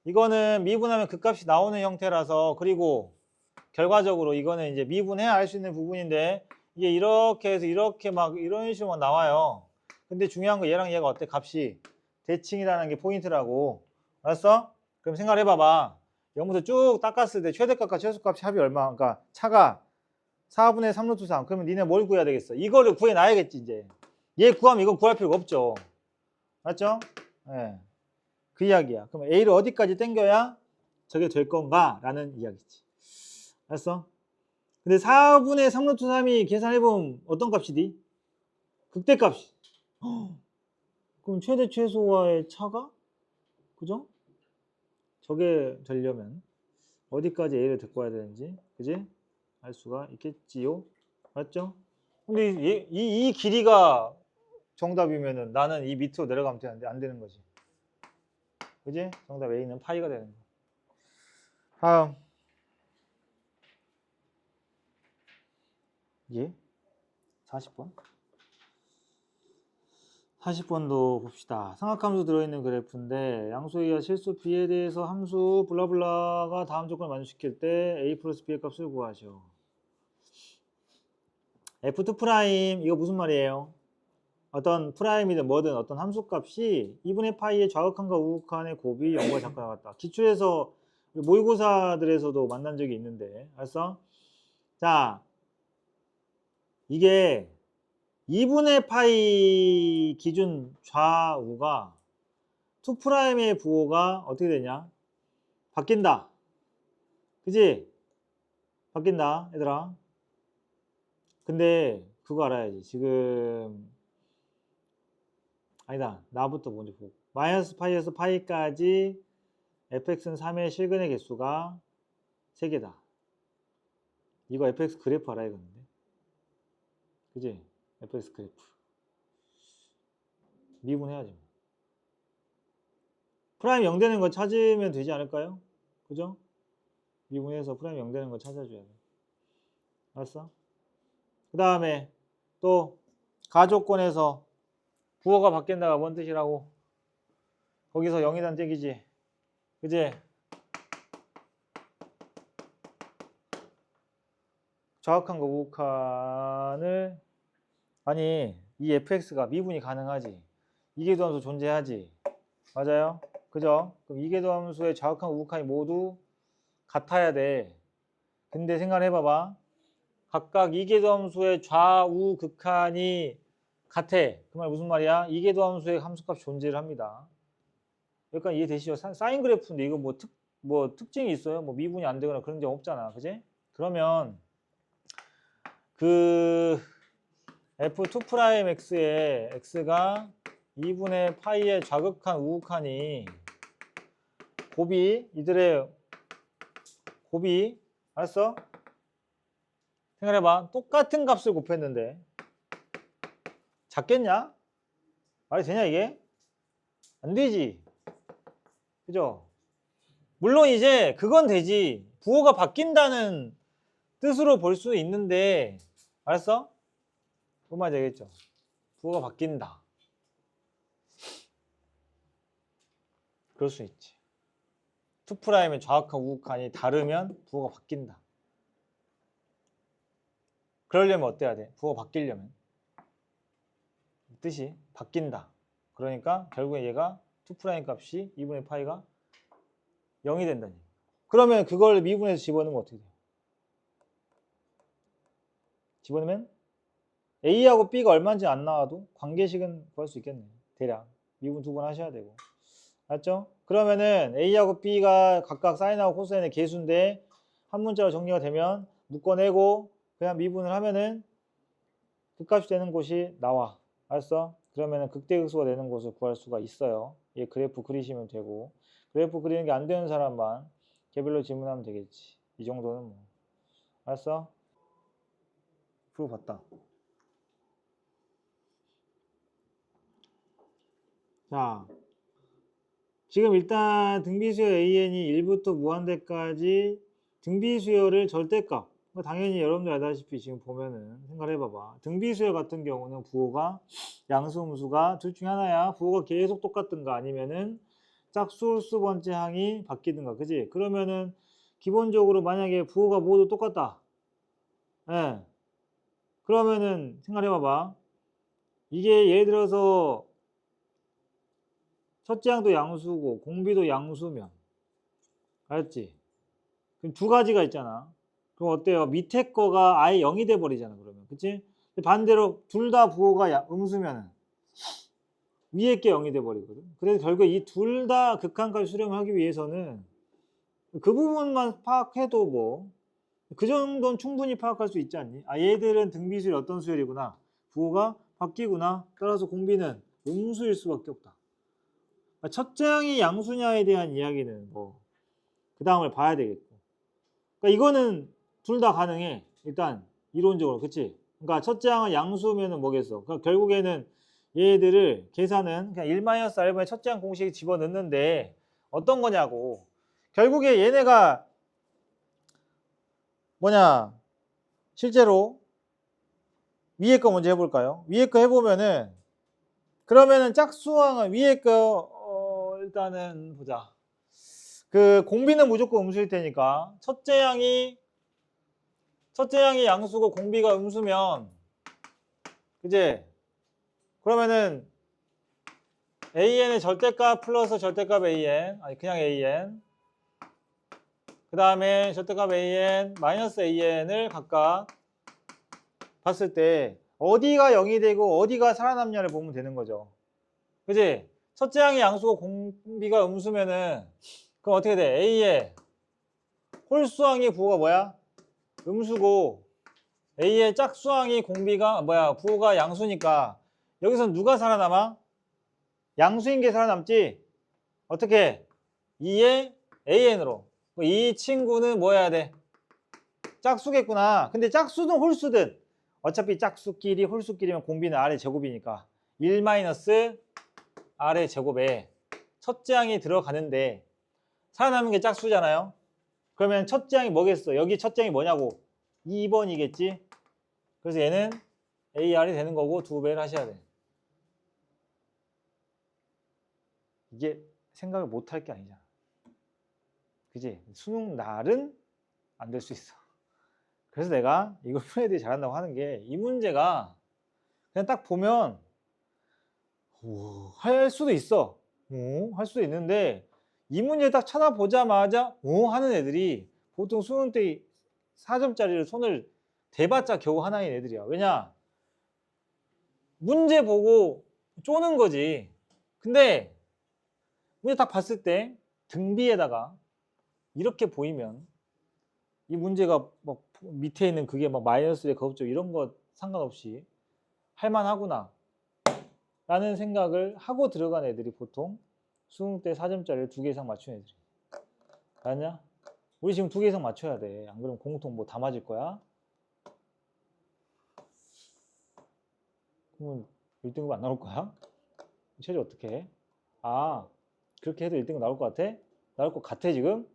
이거는 미분하면 그 값이 나오는 형태라서, 그리고 결과적으로 이거는 이제 미분해야 알 수 있는 부분인데 이게 이렇게 해서 이렇게 막 이런 식으로 나와요. 근데 중요한 거 얘랑 얘가 어때? 값이 대칭이라는 게 포인트라고. 알았어? 그럼 생각을 해봐봐. 0부터 쭉 닦았을 때 최대값과 최소값이 합이 얼마? 그러니까 차가 4분의 3 루트 3. 그러면 니네 뭘 구해야 되겠어? 이거를 구해놔야겠지 이제. 얘 구하면 이건 구할 필요가 없죠. 맞죠? 네. 그 이야기야. 그럼 A를 어디까지 당겨야 저게 될 건가? 라는 이야기지. 알았어? 근데 4분의 3 루트 3이 계산해보면 어떤 값이디? 극대값이. 그럼 최대 최소와의 차가? 그죠? 저게 되려면 어디까지 A를 데리고 와야 되는지, 그지? 알 수가 있겠지요? 맞죠? 근데 이 길이가 정답이면은 나는 이 밑으로 내려가면 되는데 안 되는 거지. 그지? 정답 A는 파이가 되는 거. 다음. 예? 40번? 40번도 봅시다. 삼각함수 들어있는 그래프인데 양수의 실수 b에 대해서 함수 블라블라가 다음 조건을 만족시킬 때 a 플러스 b의 값을 구하죠. f2' 이거 무슨 말이에요? 어떤 프라임이든 뭐든 어떤 함수값이 2분의 파이의 좌극한과 우극한의 곱이 0과 작가 나갔다. 기출에서 모의고사들에서도 만난 적이 있는데 알았어? 자, 이게 2분의 파이 기준 좌우가 2'의 부호가 어떻게 되냐? 바뀐다. 그지? 바뀐다 얘들아. 근데 그거 알아야지. 지금 아니다. 나부터 먼저 보고. 마이너스 파이에서 파이까지 fx는 3의 실근의 개수가 3개다. 이거 fx 그래프 알아야 되는데. 그지? fx 그래프. 미분해야지. 프라임 0 되는 거 찾으면 되지 않을까요? 그죠? 미분해서 프라임 0 되는 거 찾아줘야 돼. 알았어? 그 다음에 또 가조건에서 부호가 바뀐다가 뭔 뜻이라고? 거기서 0이란 얘기지. 그지? 좌극한과 우극한을 아니 이 fx가 미분이 가능하지. 이계도함수 존재하지. 맞아요? 그죠? 그럼 이계도함수의 좌극한 우극한이 모두 같아야 돼. 근데 생각해봐봐. 각각 이계도함수의 좌우 극한이 같아. 그 말 무슨 말이야? 이계도함수의 함수값이 존재를 합니다. 여기까지 이해되시죠? 사인 그래프인데 이거 뭐 특징이 있어요? 뭐 미분이 안 되거나 그런 게 없잖아. 그지? 그러면 그 f2'x의 x가 2분의 파이의 좌극한 우극한이 곱이 이들의 곱이 알았어? 생각해봐. 똑같은 값을 곱했는데 작겠냐? 말이 되냐 이게? 안 되지. 그죠? 물론 이제 그건 되지. 부호가 바뀐다는 뜻으로 볼 수 있는데 알았어? 그 말 되겠죠? 부호가 바뀐다. 그럴 수 있지. 2'의 좌극한 우극한이 다르면 부호가 바뀐다. 그러려면 어때야 돼? 부호가 바뀌려면 뜻이 바뀐다. 그러니까 결국에 얘가 2' 값이 2분의 파이가 0이 된다니. 그러면 그걸 미분해서 집어넣으면 어떻게 돼요? 집어넣으면 A하고 B가 얼마인지 안 나와도 관계식은 구할 수 있겠네요. 대략 미분 2번 하셔야 되고. 맞죠? 그러면은 A하고 B가 각각 사인하고 코사인의 개수인데 한 문자로 정리가 되면 묶어내고 그냥 미분을 하면은 극값이 되는 곳이 나와. 알았어? 그러면은 극대극소가 되는 곳을 구할 수가 있어요. 이 그래프 그리시면 되고 그래프 그리는 게 안 되는 사람만 개별로 질문하면 되겠지. 이 정도는 뭐. 알았어? 프로 봤다. 자, 지금 일단 등비수열 AN이 1부터 무한대까지 등비수열을 절대값. 당연히 여러분들 알다시피 지금 보면은 생각해봐봐. 등비수열 같은 경우는 부호가 양수음수가 둘 중에 하나야. 부호가 계속 똑같든가 아니면은 짝수 홀수 번째 항이 바뀌든가. 그지? 그러면은 기본적으로 만약에 부호가 모두 똑같다. 예. 그러면은 생각해봐봐. 이게 예를 들어서 첫째 항도 양수고 공비도 양수면 알았지? 그럼 두 가지가 있잖아. 그럼 어때요? 밑에 거가 아예 0이 돼 버리잖아. 그러면 그치? 반대로 둘 다 부호가 음수면 위에 게 0이 돼 버리거든. 그래서 결국 이 둘 다 극한값 수렴을 하기 위해서는 그 부분만 파악해도 뭐 그 정도는 충분히 파악할 수 있지 않니? 아, 얘들은 등비수열이 어떤 수열이구나. 부호가 바뀌구나. 따라서 공비는 음수일 수밖에 없다. 첫째 항이 양수냐에 대한 이야기는 뭐 그 다음을 봐야 되겠고. 그러니까 이거는 둘 다 가능해. 일단 이론적으로. 그치? 그러니까 첫째 항은 양수면은 뭐겠어? 그러니까 결국에는 얘들을 계산은 그냥 1-r분의 첫째 항 공식 집어넣는데 어떤 거냐고. 결국에 얘네가 뭐냐? 실제로 위에 거 먼저 해볼까요? 위에 거 해보면은 그러면은 짝수항은 위에 거 일단은 보자. 그 공비는 무조건 음수일 테니까 첫째 항이 양수고 공비가 음수면 그지? 그러면은 AN의 절대값 플러스 절대값 AN 아니 그냥 AN 그 다음에 절대값 AN 마이너스 AN을 각각 봤을 때 어디가 0이 되고 어디가 살아남냐를 보면 되는 거죠. 그지? 첫째 항이 양수고 공비가 음수면은 그럼 어떻게 돼? A의 홀수항이 부호가 뭐야? 음수고 A의 짝수항이 공비가 뭐야? 부호가 양수니까 여기서 누가 살아남아? 양수인 게 살아남지? 어떻게? 2의 AN으로 이 친구는 뭐 해야 돼? 짝수겠구나. 근데 짝수든 홀수든 어차피 짝수끼리 홀수끼리면 공비는 R의 제곱이니까 1 마이너스 R의 제곱에 첫째 항이 들어가는데 살아남은 게 짝수잖아요. 그러면 첫째 항이 뭐겠어? 여기 첫째 항이 뭐냐고? 2번이겠지? 그래서 얘는 AR이 되는 거고 2배를 하셔야 돼. 이게 생각을 못 할 게 아니잖아. 그지? 수능 날은 안 될 수 있어. 그래서 내가 이걸 푼 애들이 잘한다고 하는 게 이 문제가 그냥 딱 보면 할 수도 있어. 할 수도 있는데 이 문제 딱 찾아보자마자 하는 애들이 보통 수능 때 4점짜리를 손을 대봤자 겨우 하나인 애들이야. 왜냐? 문제 보고 쪼는 거지. 근데 문제 딱 봤을 때 등비에다가 이렇게 보이면 이 문제가 막 밑에 있는 그게 막 마이너스에 거듭죠 이런 거 상관없이 할만하구나 라는 생각을 하고 들어간 애들이 보통 수능 때 4점짜리를 2개 이상 맞춘 애들이. 알았냐? 우리 지금 2개 이상 맞춰야 돼. 안 그러면 공통 뭐 다 맞을 거야. 그러면 1등급 안 나올 거야? 최저 어떻게 해? 아, 그렇게 해도 1등급 나올 것 같아? 나올 것 같아 지금?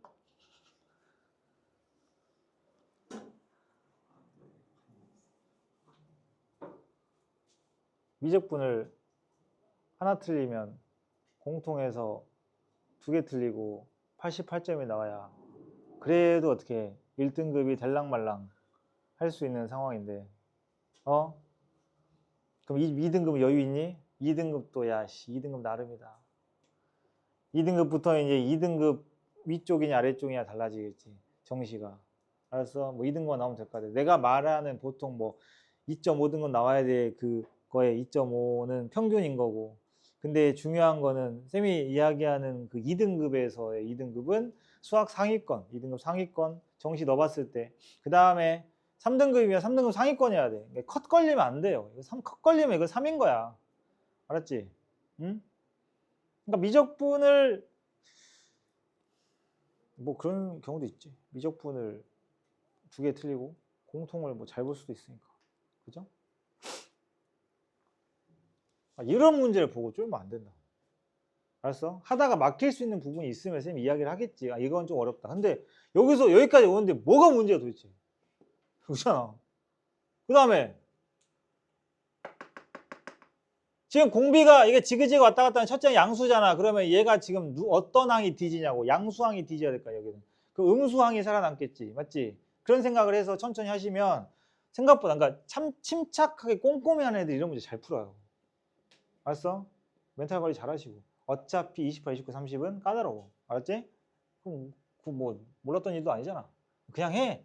미적분을 하나 틀리면 공통에서 2개 틀리고 88점이 나와야 그래도 어떻게 1등급이 될랑말랑 할 수 있는 상황인데 그럼 2등급 여유 있니? 2등급도 야 2등급 나름이다. 2등급부터 이제 2등급 위쪽이냐 아래쪽이냐 달라지겠지. 정시가. 알았어? 뭐 2등급 나오면 될 것 같아. 내가 말하는 보통 뭐 2.5등급 나와야 돼. 그거에 2.5는 평균인 거고. 근데 중요한 거는 쌤이 이야기하는 그 2등급에서의 2등급은 수학 상위권, 2등급 상위권, 정시 넣어봤을 때. 그 다음에 3등급이면 3등급 상위권이어야 돼. 컷 걸리면 안 돼요. 컷 걸리면 이거 3인 거야. 알았지? 응? 그러니까 미적분을 뭐 그런 경우도 있지. 미적분을 2개 틀리고 공통을 뭐 잘 볼 수도 있으니까. 그죠? 이런 문제를 보고 쫄면 안 된다. 알았어? 하다가 막힐 수 있는 부분이 있으면 쌤이 이야기를 하겠지. 이건 좀 어렵다. 근데 여기서 여기까지 오는데 뭐가 문제야 도대체? 그렇잖아. 그 다음에 지금 공비가 이게 지그재그 왔다 갔다 하는 첫째 양수잖아. 그러면 얘가 지금 어떤 항이 뒤지냐고. 양수항이 뒤져야 될까 여기는. 그 음수항이 살아남겠지. 맞지? 그런 생각을 해서 천천히 하시면 생각보다 그러니까 참 침착하게 꼼꼼히 하는 애들 이런 문제 잘 풀어요. 알았어? 멘탈 관리 잘 하시고. 어차피 28, 29, 30은 까다로워. 알았지? 그럼 뭐 몰랐던 일도 아니잖아. 그냥 해.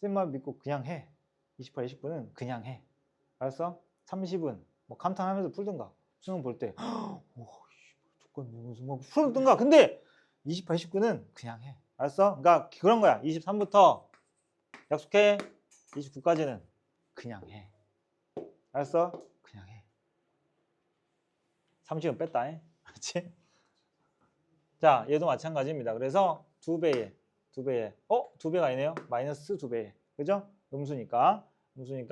쌤만 믿고 그냥 해. 28, 29는 그냥 해. 알았어? 30은 뭐 감탄하면서 풀든가. 수능 볼 때 조건 무슨 뭐 풀든가. 근데 28, 29는 그냥 해. 알았어? 그러니까 그런 거야. 23부터 약속해. 29까지는 그냥 해. 알았어? 그냥 해. 30은 뺐다. 알았지? 자, 얘도 마찬가지입니다. 그래서 2배에 2배가 아니네요. 마이너스 2배. 그죠? 음수니까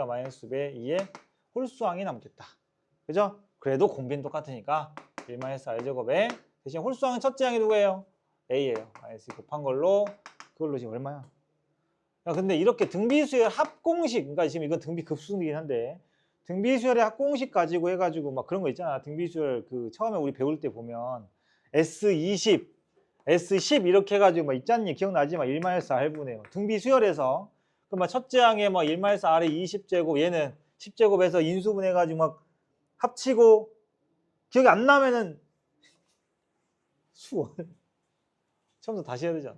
마이너스 2배 2에 홀수항이 남겠다. 그죠? 그래도 공비는 똑같으니까 1-r제곱에 대신 홀수항은 첫째 항이 누구예요? a예요. 마이너스 곱한 걸로 그걸로 지금 얼마야? 야, 근데 이렇게 등비수의 합공식, 그러니까 지금 이건 등비 급수이긴 한데 등비수열의 합공식 가지고 해가지고 막 그런 거 있잖아. 등비수열 그 처음에 우리 배울 때 보면 S20, S10 이렇게 해가지고 막 있잖니. 기억나지? 막 1-R분의 등비수열에서 그막 첫째 항에 막 1-R의 20제곱 얘는 10제곱에서 인수분해가지고 막 합치고 기억이 안 나면은 수원 처음부터 다시 해야 되잖아.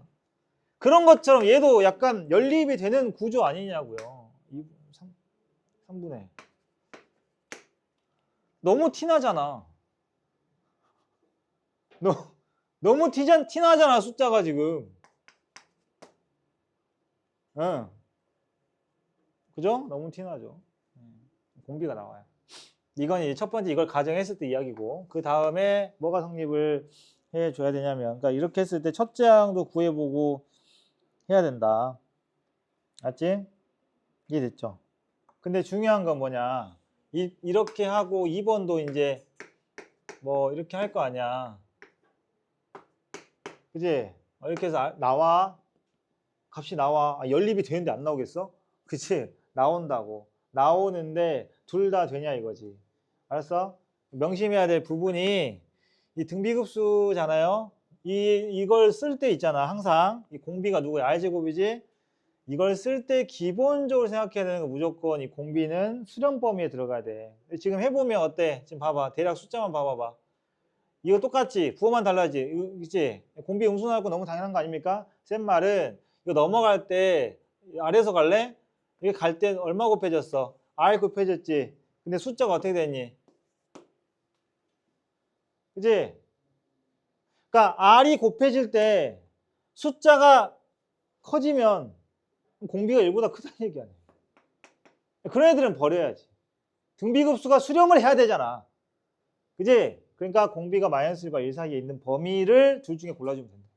그런 것처럼 얘도 약간 연립이 되는 구조 아니냐고요. 3분의 너무 티나잖아. 너무 티나잖아 숫자가 지금. 응. 그죠? 너무 티나죠. 공비가 나와요. 이건 이제 첫 번째 이걸 가정했을 때 이야기고, 그 다음에 뭐가 성립을 해줘야 되냐면, 그러니까 이렇게 했을 때 첫째 항도 구해보고 해야 된다. 알지? 이해됐죠? 근데 중요한 건 뭐냐? 이렇게 하고 2번도 이제 뭐 이렇게 할 거 아니야. 그지? 이렇게 해서 나와. 값이 나와. 연립이 되는데 안 나오겠어? 그치? 나온다고. 나오는데 둘 다 되냐 이거지. 알았어? 명심해야 될 부분이 이 등비급수잖아요. 이걸 쓸 때 있잖아. 항상 이 공비가 누구야? R제곱이지? 이걸 쓸 때 기본적으로 생각해야 되는 건 무조건 이 공비는 수렴 범위에 들어가야 돼. 지금 해보면 어때? 지금 봐봐. 대략 숫자만 봐봐봐. 이거 똑같지? 부호만 달라지? 그치? 공비 음수나고 너무 당연한 거 아닙니까? 쌤 말은 이거 넘어갈 때 아래에서 갈래? 이게 갈 때 얼마 곱해졌어? R 곱해졌지? 근데 숫자가 어떻게 됐니? 그치? 그러니까 R이 곱해질 때 숫자가 커지면 공비가 1보다 크다는 얘기 아니야. 그런 애들은 버려야지. 등비급수가 수렴을 해야 되잖아. 그지? 그러니까 공비가 마이너스 1과 1 사이에 있는 범위를 둘 중에 골라주면 된다.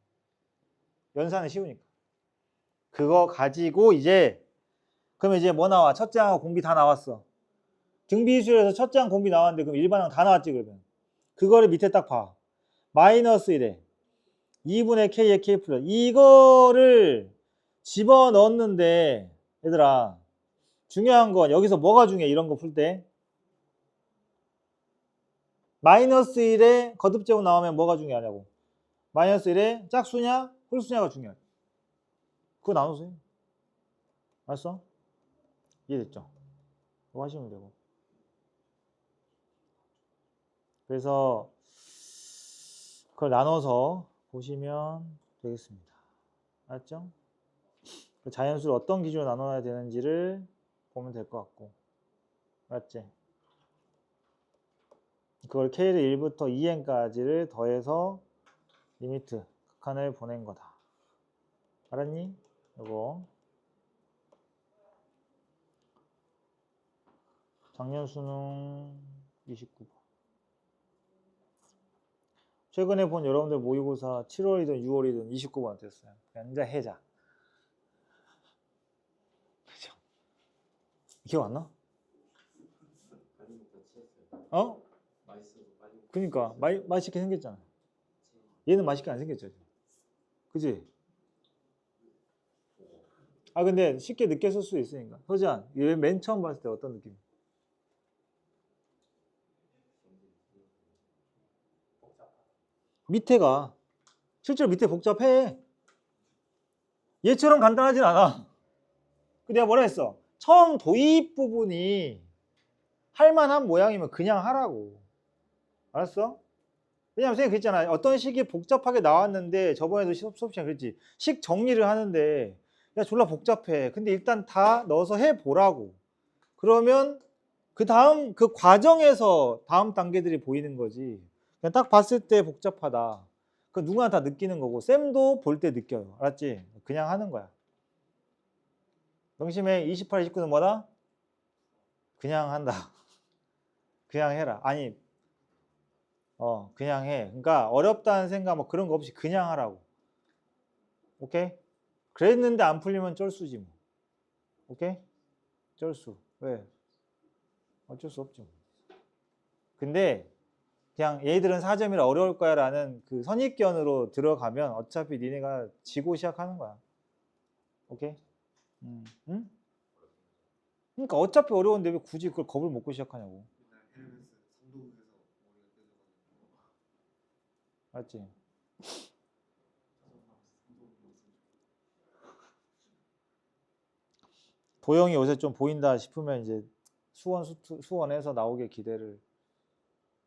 연산은 쉬우니까. 그거 가지고 이제 그러면 이제 뭐 나와? 첫째 항하고 공비 다 나왔어. 등비수열에서 첫째 항 공비 나왔는데 그럼 일반항 다 나왔지 그러면. 그거를 밑에 딱 봐. 마이너스 1에 2분의 K에 K 플러스 이거를 집어넣었는데 얘들아 중요한 건 여기서 뭐가 중요해? 이런 거 풀 때 마이너스 1에 거듭제곱 나오면 뭐가 중요하냐고. 마이너스 1에 짝수냐 홀수냐가 중요해. 그거 나누세요. 알았어? 이해됐죠? 그거 하시면 되고. 그래서 그걸 나눠서 보시면 되겠습니다. 알았죠? 자연수를 어떤 기준으로 나눠야 되는지를 보면 될 것 같고. 알았지? 그걸 K를 1부터 2n까지를 더해서 리미트, 극한을 보낸 거다. 알았니? 이거 작년 수능 29번. 최근에 본 여러분들 모의고사 7월이든 6월이든 29번 됐어요. 연자 해자. 그죠? 기억 안 나? 어? 그니까 맛있게 생겼잖아. 얘는 맛있게 안 생겼죠. 그지? 아 근데 쉽게 느꼈을 수 있으니까. 서지안, 얘 맨 처음 봤을 때 어떤 느낌? 밑에가 실제로 밑에 복잡해. 얘처럼 간단하진 않아. 내가 뭐라 했어? 처음 도입 부분이 할만한 모양이면 그냥 하라고. 알았어? 왜냐면 선생님 그랬잖아. 어떤 식이 복잡하게 나왔는데 저번에도 수업 시간에 그랬지. 식 정리를 하는데 야 졸라 복잡해. 근데 일단 다 넣어서 해보라고. 그러면 그 다음 그 과정에서 다음 단계들이 보이는 거지. 그냥 딱 봤을 때 복잡하다. 그 누구나 다 느끼는 거고 쌤도 볼 때 느껴요. 알았지? 그냥 하는 거야. 명심해. 28, 29는 뭐다? 그냥 한다. 그냥 해라. 아니 그냥 해. 그러니까 어렵다는 생각 뭐 그런 거 없이 그냥 하라고. 오케이? 그랬는데 안 풀리면 쩔수지 뭐. 오케이? 쩔수. 왜? 어쩔 수 없죠. 근데 그냥 얘들은 4점이라 어려울 거야 라는 그 선입견으로 들어가면 어차피 니네가 지고 시작하는 거야. 오케이? 응? 그러니까 어차피 어려운데 왜 굳이 그걸 겁을 먹고 시작하냐고. 맞지? 도형이 요새 좀 보인다 싶으면 이제 수원에서 나오게 기대를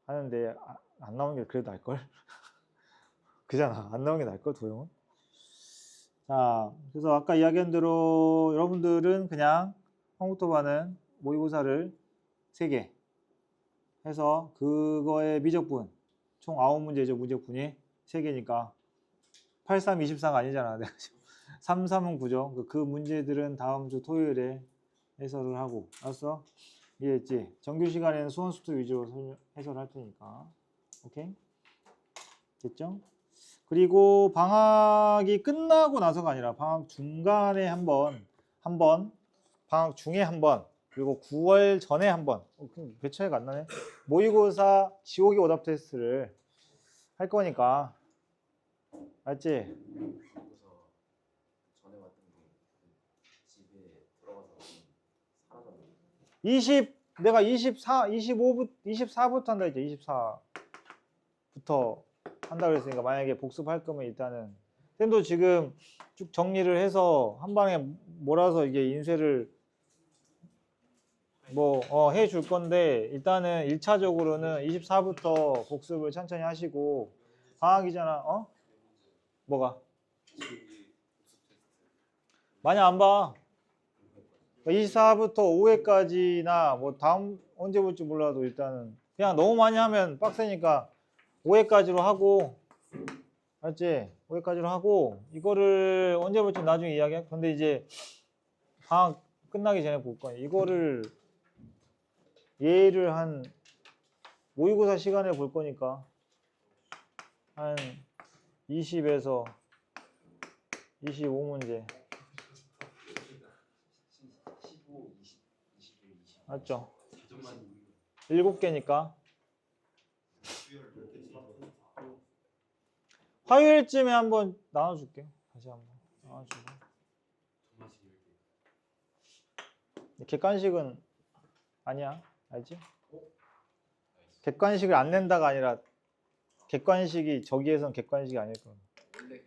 하는데 안 나오는 게 그래도 나을걸? 그잖아. 안 나오는 게 나을걸 도형은? 자, 그래서 아까 이야기한 대로 여러분들은 그냥 한국토반은 모의고사를 3개 해서 그거의 미적분 총 9문제죠. 문제분이 3개니까 83, 24가 아니잖아. 3, 3은 9죠. 그 문제들은 다음 주 토요일에 해설을 하고. 알았어? 이해했지? 정규 시간에는 수원 수투 위주로 해설할 테니까. 오케이? 됐죠? 그리고 방학이 끝나고 나서가 아니라 방학 중간에 한 번, 방학 중에 한 번, 그리고 9월 전에 한 번, 몇 차이가 안 나네. 모의고사 지옥의 오답 테스트를 할 거니까. 알지? 전에 왔던 게 집에 들어가서 사라졌는데 내가 24부터 한다 했지. 24부터 한다 그랬으니까 만약에 복습할 거면 일단은 쌤도 지금 쭉 정리를 해서 한 방에 몰아서 이게 인쇄를 해줄 건데 일단은 1차적으로는 24부터 복습을 천천히 하시고 방학이잖아. 뭐가? 많이 안 봐. 24부터 5회까지나 뭐 다음 언제 볼지 몰라도 일단은 그냥 너무 많이 하면 빡세니까 5회까지로 하고, 알지? 5회까지로 하고 이거를 언제 볼지 나중에 이야기해. 근데 이제 방학 끝나기 전에 볼 거야. 이거를 얘를 한 모의고사 시간에 볼 거니까 한 20에서 25문제 15, 20, 21, 20 맞죠? 7개니까 7개니까 화요일쯤에 한번 나눠줄게. 다시 한번 나눠주고. 객관식은 아니야. 알지? 객관식을 안 낸다가 아니라 객관식이 저기에선 객관식이 아닐 거야. 원래